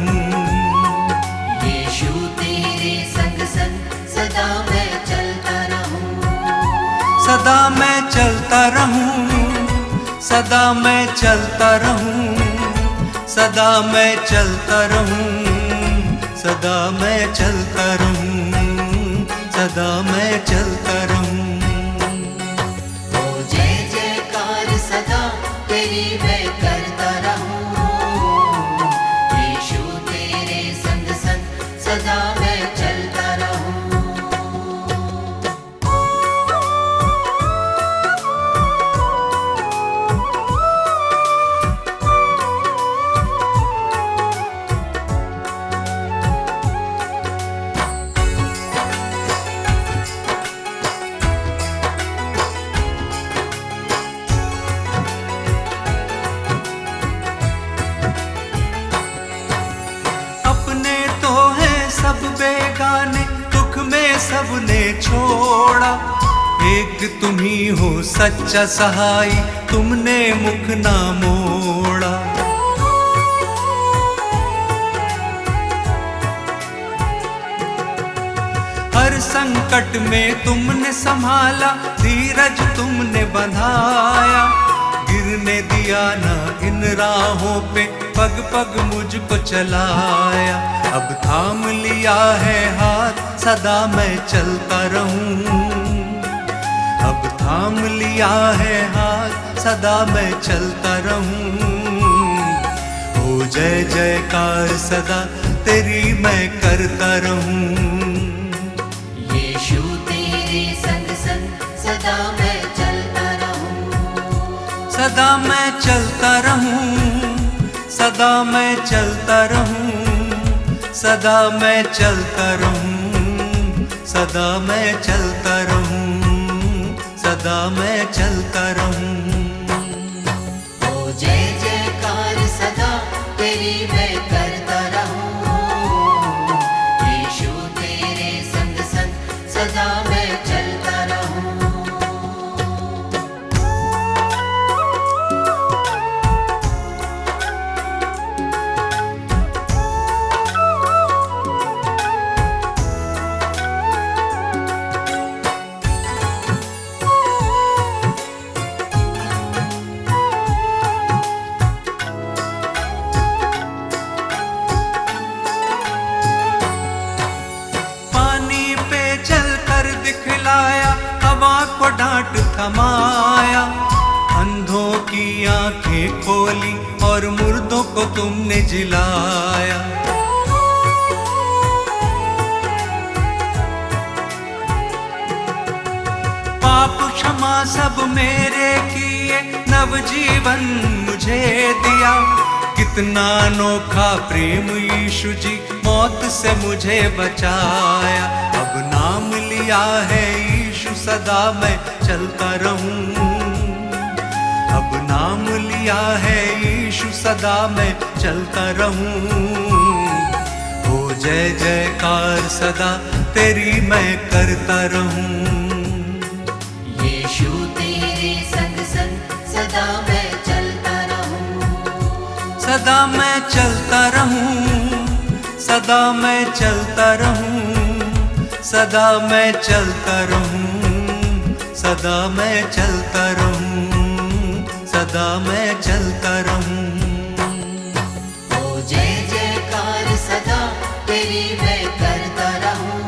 यीशु तेरे संग संग सदा मैं चलता रहूं। सदा मैं चलता रहूं, सदा मैं चलता रहूं, सदा मैं चलता रहूं, सदा मैं चलता रहूं, सदा मैं चलता रहूं। ओ जय जयकार सदा तेरी मैं करता रहूं। यीशु तेरे संग संग सदा मैं चलता रहूं। सब बेगाने दुख में सबने छोड़ा। एक तुम ही हो सच्चा सहाय, तुमने मुख ना मोड़ा। हर संकट में तुमने संभाला, धीरज तुमने बंधाया। गिरने दिया ना इन राहों पे, पग पग मुझको चलाया। अब थाम लिया है हाथ, सदा मैं चलता रहूं। अब थाम लिया है हाथ, सदा मैं चलता रहूं। ओ जय जयकार सदा तेरी मैं करता रहूं। यीशु तेरे संग संग सदा मैं चलता रहूं। सदा मैं चलता रहूं, सदा मैं चलता रहूं, सदा मैं चलता रहूं, सदा मैं चलता रहूं, सदा मैं चलता रहूं। ओ जय जयकार सदा तेरी मैं करता रहूं। यीशु तेरे संग संग सदा मैं चलता रहूं। डांट थमाया। और मुर्दों को तुमने जिलाया। पाप क्षमा सब मेरे किए, नवजीवन मुझे दिया। कितना अनोखा प्रेम यीशु जी, मौत से मुझे बचाया। अब नाम लिया है यीशु, सदा मैं चलता रहूं। अब नाम लिया है यीशु, सदा मैं चलता रहूं। हो जय जयकार सदा तेरी मैं करता रहूं। यीशु तेरे संग संग सदा मैं चलता रहूं। सदा मैं चलता रहूं, सदा मैं चलता रहूं, सदा मैं चलता रहूं, सदा मैं चलता रहूं, सदा मैं चलता रहूं। ओ जय जयकार सदा तेरी मैं करता रहूं।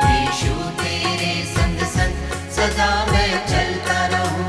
यीशु तेरे संग संग सदा मैं चलता रहूं।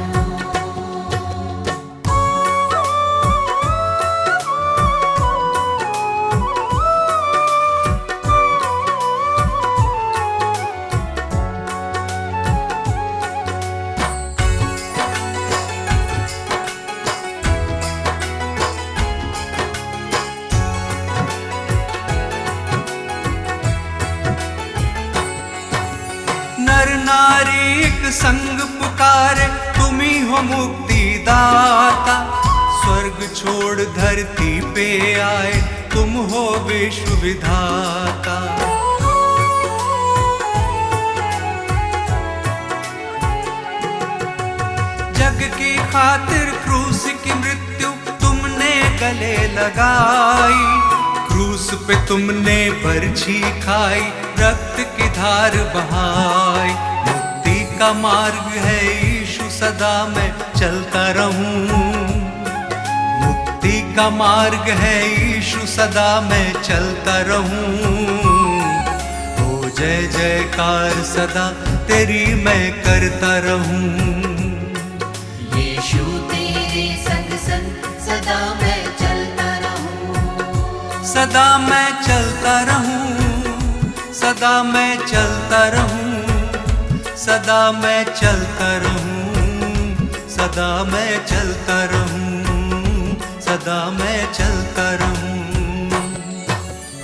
नर नारी एक संग पुकारे, तुम ही हो मुक्ति दाता। स्वर्ग छोड़ धरती पे आए, तुम हो विश्व विधाता। जग की खातिर क्रूस की मृत्यु तुमने गले लगाई। क्रूस पे तुमने बरछी खाई, रक्त की धार बहाई। मुक्ति का मार्ग है यीशु, सदा मैं चलता रहूं। मुक्ति का मार्ग है यीशु, सदा मैं चलता रहूं। हो जय जयकार सदा तेरी मैं करता रहूं। यीशु तेरे संग संग सदा मैं चलता रहूं। सदा मैं चलता रहूं, सदा मैं चलता रहूं, सदा मैं चलता रहूं, सदा मैं चलता रहूं, सदा मैं चलता रहूं।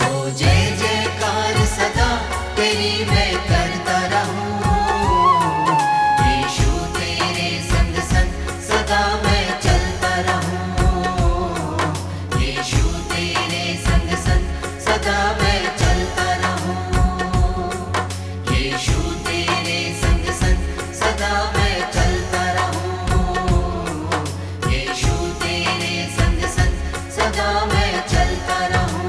ओ जय जयकार सदा तेरी मैं करता रहूं। यीशु तेरे संग संग सदा मैं चलता रहूं। यीशु तेरे संग संग सदा मैं चलता रहूं। यीशु तेरे संग संग सदा मैं चलता रहूं। यीशु तेरे संग संग सदा मैं चलता रहूं।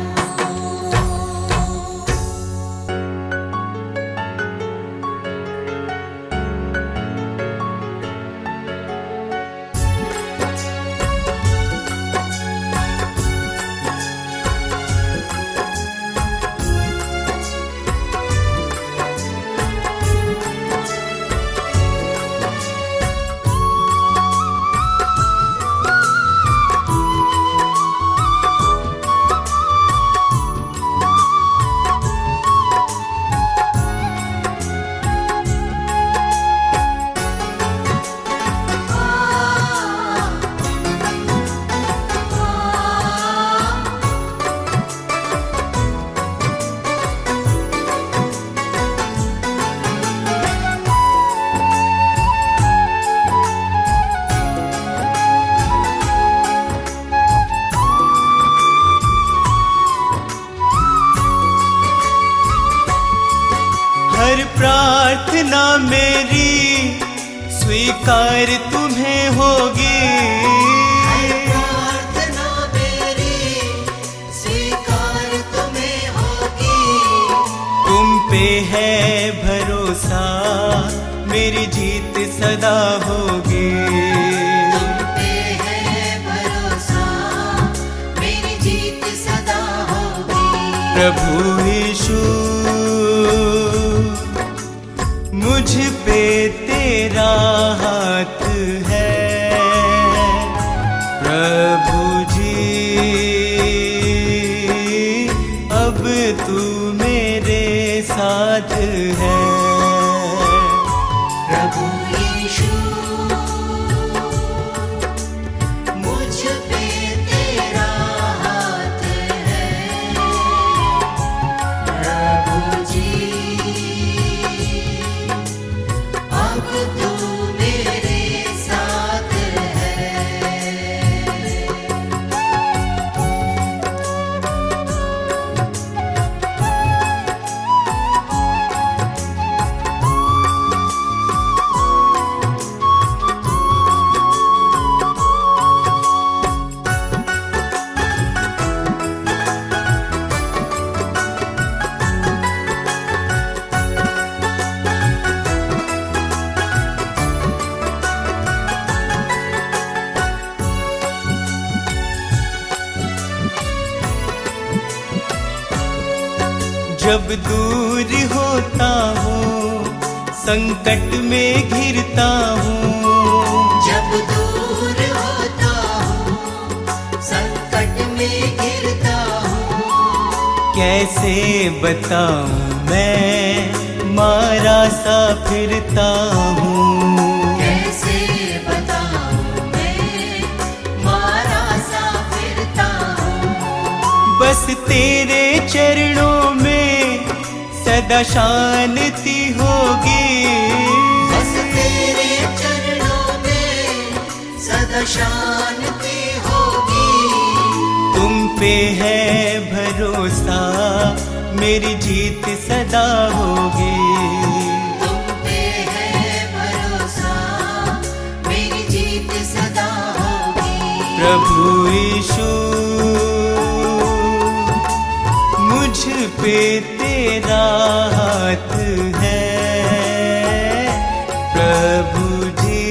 हर प्रार्थना मेरी स्वीकार तुम्हें होगी। प्रार्थना मेरी स्वीकार तुम्हें होगी। तुम पे है भरोसा, मेरी जीत सदा होगी। तुम पे है भरोसा, मेरी जीत सदा होगी। प्रभु यीशु मुझ पे तेरा हाथ है। प्रभु तू मेरे साथ है। प्रभु यीशु मुझ पे तेरा हाथ है। प्रभु जी अब तू मेरे साथ है। जब दूर होता हूँ संकट में घिरता हूँ। जब दूर होता हूँ संकट में गिरता हूँ। कैसे बताऊँ मैं मारा सा फिरता हूँ। कैसे बताऊँ मैं मारा सा फिरता हूँ। बस तेरे चरणों में सदा शांति होगी। बस तेरे चरणों में सदा शांति होगी। तुम पे है भरोसा मेरी जीत सदा होगी। तुम पे है भरोसा मेरी जीत सदा होगी। प्रभु यीशु मुझ पे तेरा हाथ है। प्रभु जी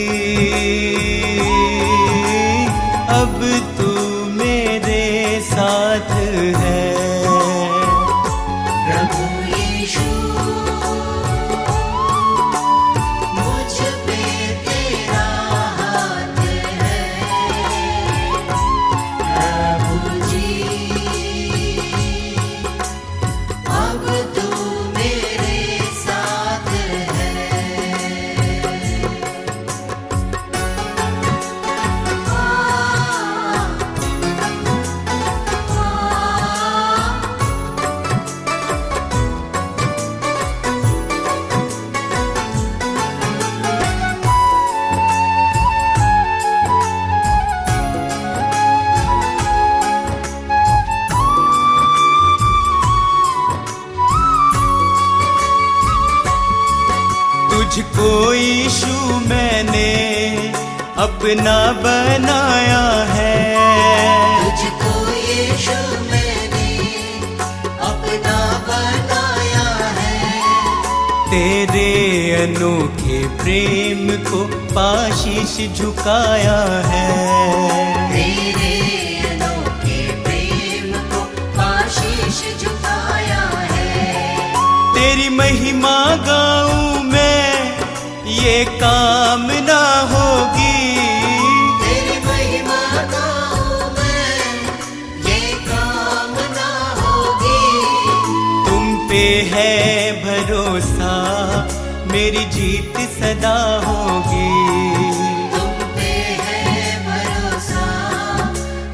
अब तू मेरे साथ है। प्रभु यीशु मुझ पे तेरा हाथ है। प्रभु जी अब तू मेरे साथ है। तुझको यीशु मैंने अपना बनाया है। तुझको यीशु मैंने अपना बनाया है। तेरे अनोखे प्रेम को पाशीश झुकाया है। तेरे अनोखे प्रेम को आशीष झुकाया है। तेरी महिमा गाऊं मैं ये कामना होगी। तेरी महिमा गाऊं मैं ये कामना होगी। तुम पे है भरोसा मेरी जीत सदा होगी। तुम पे है भरोसा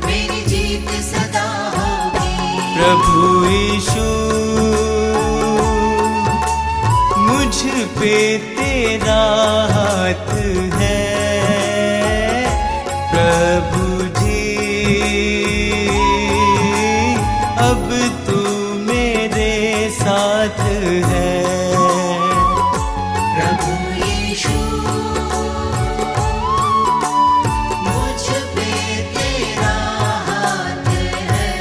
मेरी जीत सदा होगी। प्रभु यीशु मुझ पे तेरा हाथ है। प्रभु जी अब तू मेरे साथ है। प्रभु यीशु मुझ पे तेरा हाथ है।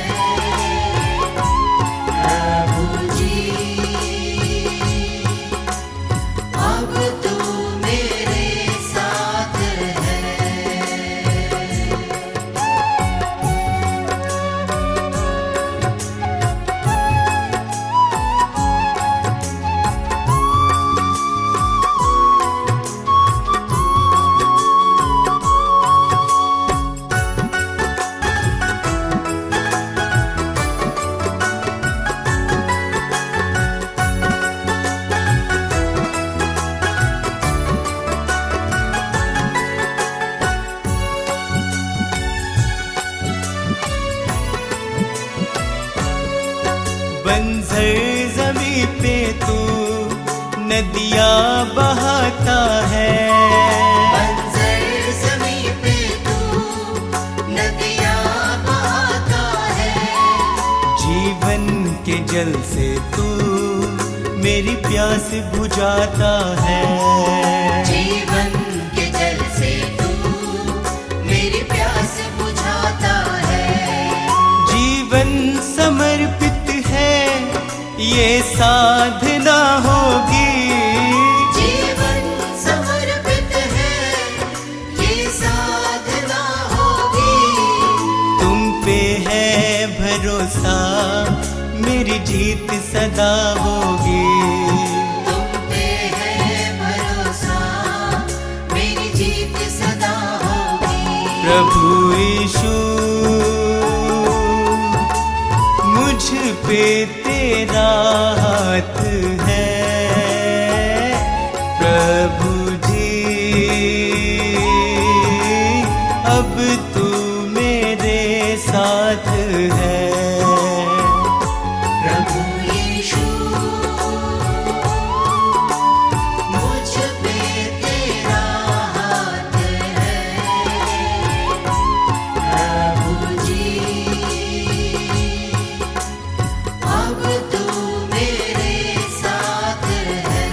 प्रभु जी अब तू मेरे साथ है। जमीं पे तू नदियाँ बहाता है। बंजर ज़मीं पे तू नदियाँ बहाता है। जीवन के जल से तू मेरी प्यास बुझाता है। जीवन के जल से तू मेरी प्यास बुझाता है। जीवन समर्पित है ये साधना होगी। जीवन समर्पित है ये साधना होगी। तुम पे है भरोसा मेरी जीत सदा होगी। तुम पे है भरोसा मेरी जीत सदा होगी। प्रभु यीशु मुझ पे तेरा हाथ है। प्रभु जी अब तू मेरे साथ है। प्रभु यीशु मुझ पे तेरा हाथ है। प्रभु जी अब तू मेरे साथ है।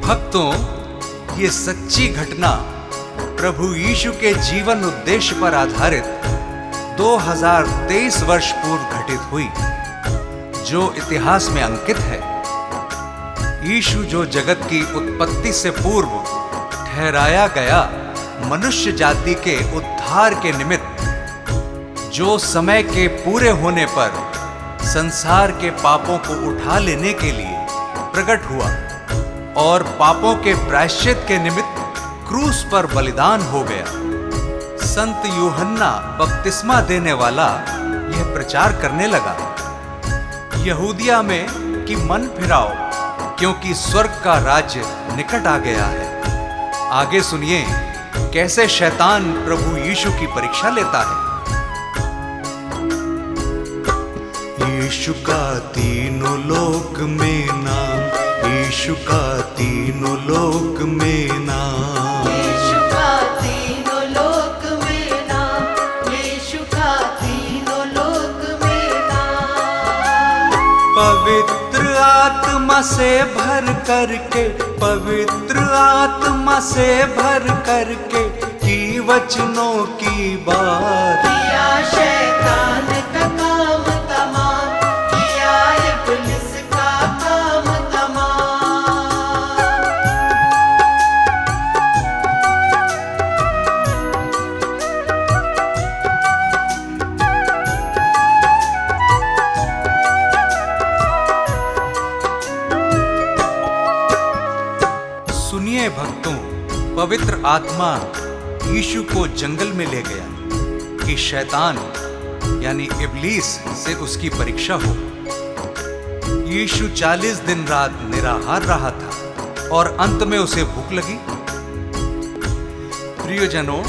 भक्तों, ये सच्ची घटना प्रभु यीशु के जीवन उद्देश्य पर आधारित 2023 वर्ष पूर्व घटित हुई, जो इतिहास में अंकित है। यीशु जो जगत की उत्पत्ति से पूर्व ठहराया गया मनुष्य जाति के उद्धार के निमित्त, जो समय के पूरे होने पर संसार के पापों को उठा लेने के लिए प्रकट हुआ और पापों के प्रायश्चित के निमित्त क्रूस पर बलिदान हो गया। संत यूहन्ना बपतिस्मा देने वाला यह प्रचार करने लगा, यहूदिया में कि मन फिराओ, क्योंकि स्वर्ग का राज्य निकट आ गया है। आगे सुनिए कैसे शैतान प्रभु यीशु की परीक्षा लेता है। यीशु का तीनों लोक में नाम, यीशु का तीनों लोक में नाम। यीशु का तीनों लोक में नाम। यीशु का तीनों लोक में नाम। पवित्र आत्मा से भर करके, पवित्र आत्मा से भर करके की वचनों की बात। किया शैतान का काम तमाम। किया इब्लिस का काम तमाम। सुनिए भक्तों, पवित्र आत्मा यीशु को जंगल में ले गया कि शैतान यानी इब्लीस से उसकी परीक्षा हो। यीशु 40 दिन रात निराहार रहा था और अंत में उसे भूख लगी। प्रियजनों,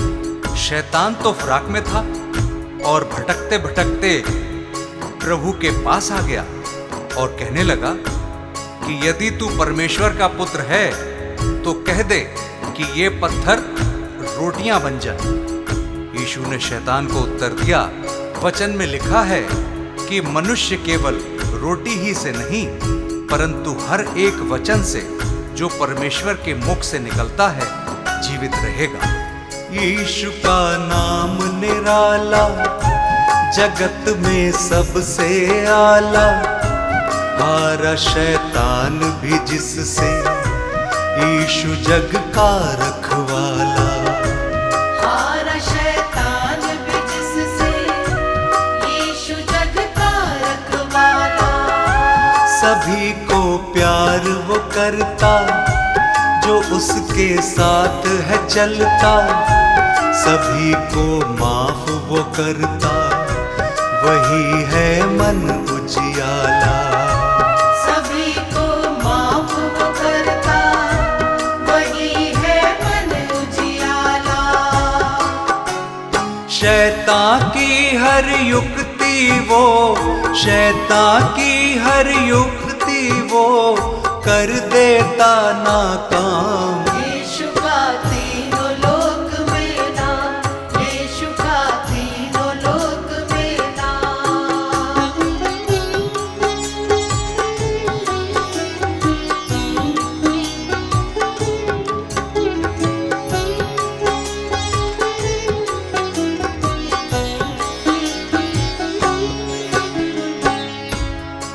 शैतान तो फराक में था और भटकते भटकते प्रभु के पास आ गया और कहने लगा कि यदि तू परमेश्वर का पुत्र है तो कह दे कि ये पत्थर रोटियां बन जाए। यीशु ने शैतान को उत्तर दिया, वचन में लिखा है कि मनुष्य केवल रोटी ही से नहीं परंतु हर एक वचन से जो परमेश्वर के मुख से निकलता है जीवित रहेगा। यीशु का नाम निराला, जगत में सबसे आला, हारा शैतान भी जिससे, यीशु जग का रखवाला। हारा शैतान भी जिससे, यीशु जग का रखवाला। सभी को प्यार वो करता जो उसके साथ है चलता, सभी को माफ वो करता वही है मन उजियाला। सभी को माफ वो करता, वही है मन उजियाला। शैतान की हर युक्ति वो, शैतान की हर युक्ति वो कर देता नाकाम। यीशु का तीनों लोक में नाम, यीशु का तीनों लोक में नाम।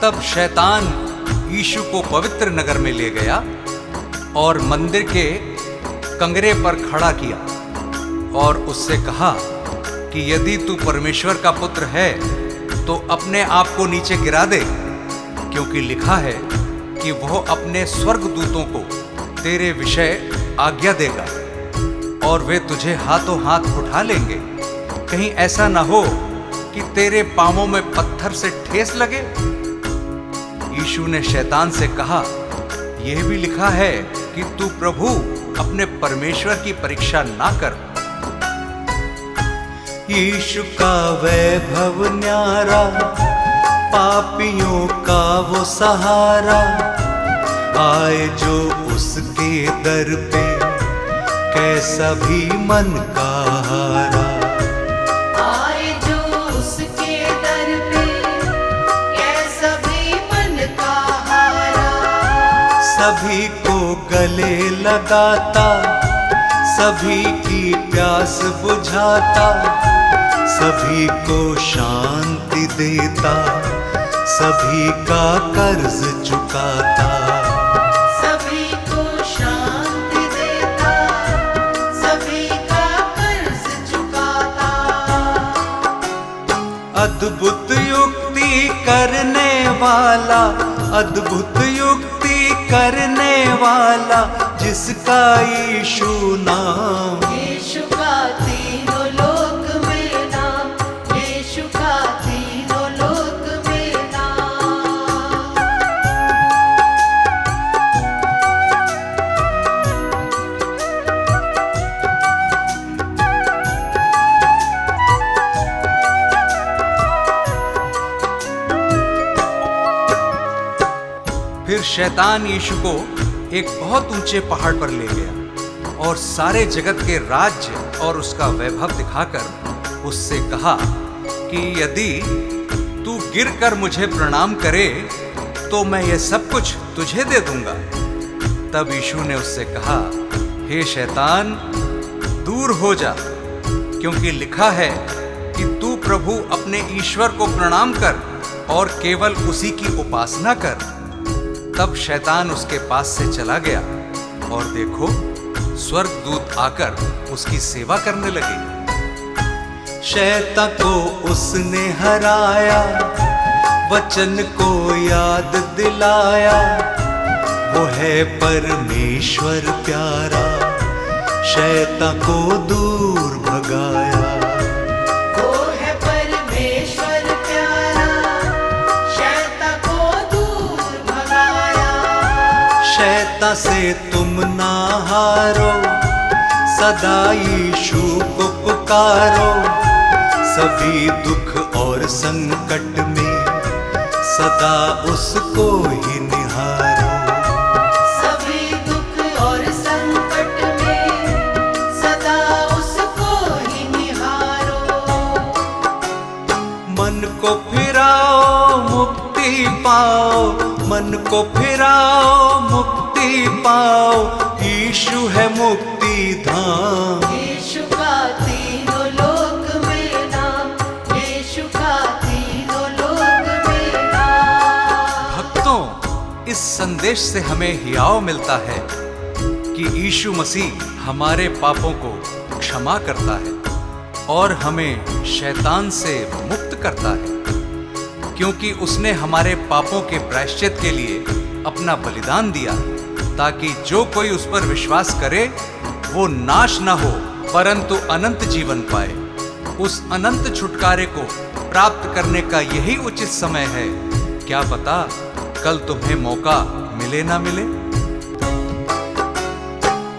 तब शैतान यीशु को पवित्र नगर में ले गया और मंदिर के कंगरे पर खड़ा किया और उससे कहा कि यदि तू परमेश्वर का पुत्र है तो अपने आप को नीचे गिरा दे, क्योंकि लिखा है कि वह अपने स्वर्गदूतों को तेरे विषय आज्ञा देगा और वे तुझे हाथों हाथ उठा लेंगे। कहीं ऐसा न हो कि तेरे पांवों में पत्थर से ठेस लगे। यीशु ने शैतान से कहा, यह भी लिखा है कि तू प्रभु अपने परमेश्वर की परीक्षा ना कर। यीशु का वैभव न्यारा, पापियों का वो सहारा, आए जो उसके दर पे कैसा भी मन का हारा। आए जो उसके दर पे कैसा भी मन का हारा। सभी को गले लगाता, सभी की प्यास बुझाता, सभी को शांति देता, सभी का कर्ज चुकाता। सभी को शांति देता, सभी का कर्ज चुकाता। अद्भुत युक्ति करने वाला, अद्भुत युक्ति करने वाला, जिसका यीशु नाम। यीशु का तीनों लोक में नाम, यीशु का तीनों लोक में नाम। फिर शैतान यीशु को एक बहुत ऊंचे पहाड़ पर ले गया और सारे जगत के राज्य और उसका वैभव दिखाकर उससे कहा कि यदि तू गिरकर मुझे प्रणाम करे तो मैं ये सब कुछ तुझे दे दूंगा। तब यीशु ने उससे कहा, हे शैतान, दूर हो जा, क्योंकि लिखा है कि तू प्रभु अपने ईश्वर को प्रणाम कर और केवल उसी की उपासना कर। तब शैतान उसके पास से चला गया और देखो, स्वर्गदूत आकर उसकी सेवा करने लगे। शैतान को उसने हराया, वचन को याद दिलाया, वो है परमेश्वर प्यारा, शैतान को दूर भगाया। वो है परमेश्वर प्यारा, शैतान को दूर भगाया। शैतान से तुम ना हारो, सदा यीशु को पुकारो, सभी दुख और संकट में सदा उसको ही निहारो। सभी दुख और संकट में सदा उसको ही निहारो। मन को फिराओ मुक्ति पाओ, मन को फिराओ मुक्ति पाओ, यीशु है मुक्ति धाम। यीशु का तीनों लोक में नाम, यीशु का तीनों लोक में नाम। भक्तों, इस संदेश से हमें हियाव मिलता है कि यीशु मसीह हमारे पापों को क्षमा करता है और हमें शैतान से मुक्त करता है, क्योंकि उसने हमारे पापों के प्रायश्चित के लिए अपना बलिदान दिया, ताकि जो कोई उस पर विश्वास करे वो नाश न हो परंतु अनंत जीवन पाए। उस अनंत छुटकारे को प्राप्त करने का यही उचित समय है। क्या पता कल तुम्हें मौका मिले ना मिले।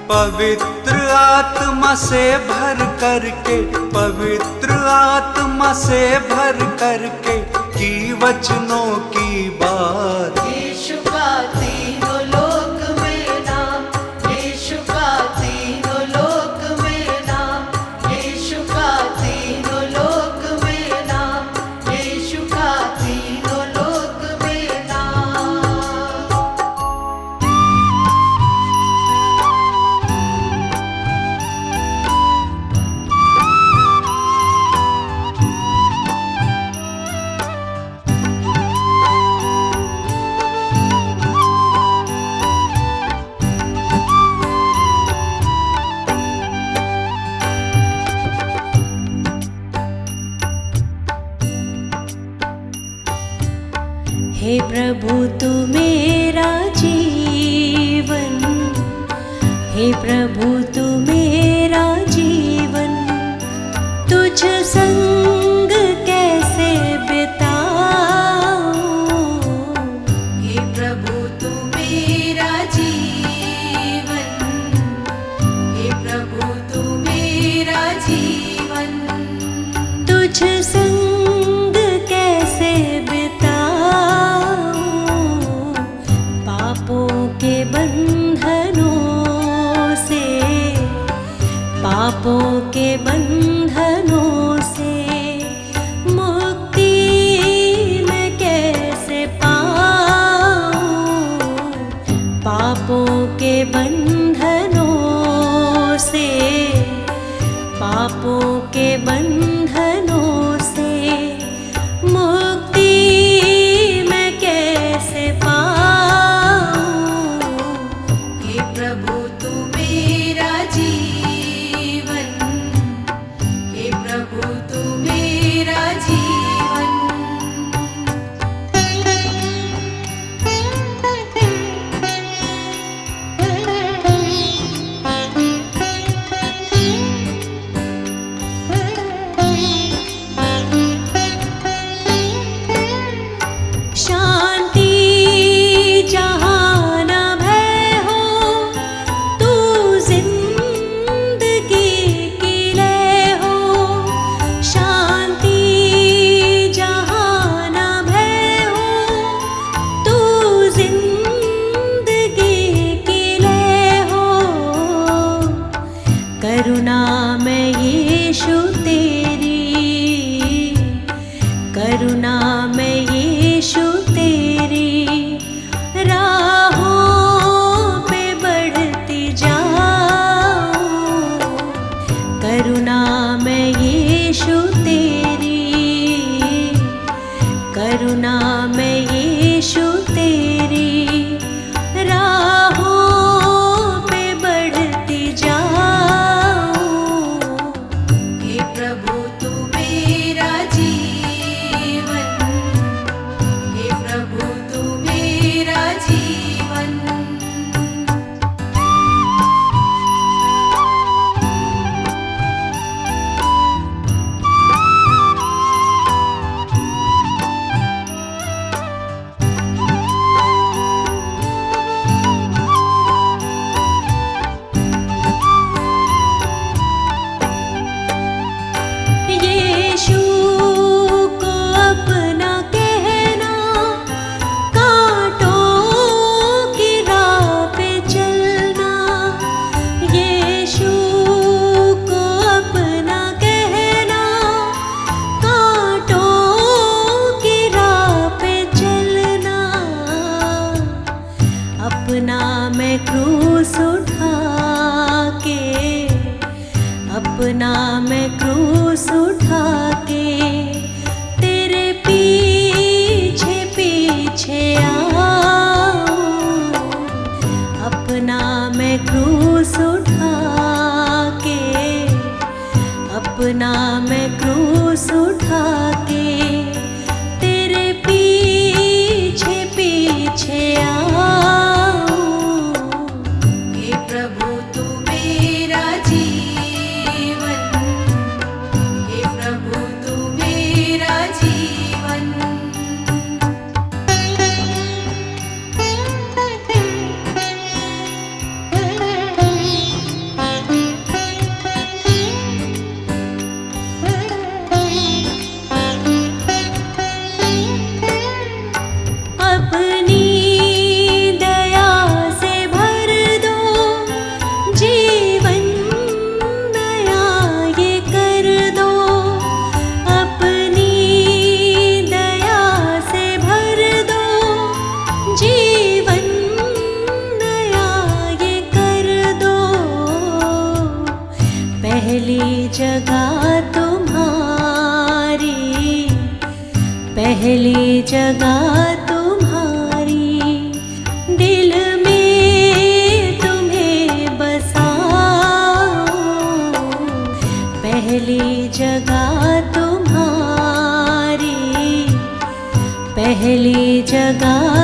पवित्र आत्मा से भर करके, पवित्र आत्मा से भर करके की वचनों की बात। यीशु का तीनों लोक में नाम, यीशु का तीनों लोक में नाम, यीशु का तीनों लोक में नाम, यीशु का तीनों लोक में नाम। हे प्रभु तू मेरा जीवन, हे प्रभु तू मेरा जीवन, तुझ संग कैसे बिताऊं। हे प्रभु तू मेरा जीवन, हे प्रभु तू मेरा जीवन, तुझ संग कैसे बिताऊं। पापों के बंधनों से, पापों के बंधनों से मुक्ति मैं कैसे पाऊं। पापों के बंधनों से, पापों के बंधनों से मुक्ति मैं कैसे पाऊं। हे प्रभु तू मेरा जीवन, हे प्रभु तू मेरा जीवन। शांति जहाँ न भय हो, तू जिंदगी की लय हो। शांति जहाँ न भय हो, तू जिंदगी की लय हो। करुणा में यीशु तेरी, करुणा में यीशु तेरी राहों पे बढ़ती जाऊं। करुणा में यीशु तेरी, करुणा में यीशु तेरी राहों पे बढ़ती जाऊं। हे प्रभु तू मेरा जीवन, हे प्रभु तू मेरा जीवन। यीशु को अपना कहना, कांटों की राह पे चलना। यीशु को अपना कहना, कांटों की राह पे चलना। अपना मैं क्रूस उठा के, अपना मैं क्रूस उठा के तेरे पीछे पीछे आऊं। अपना मैं क्रूस उठा के, अपना मैं क्रूस उठा के तेरे पीछे पीछे आऊं। हे प्रभु तू मेरा जीवन, हे प्रभु तुम्हारी, पहली जगह तुम्हारी, दिल में तुम्हें बसाओ, पहली जगह तुम्हारी, पहली जगह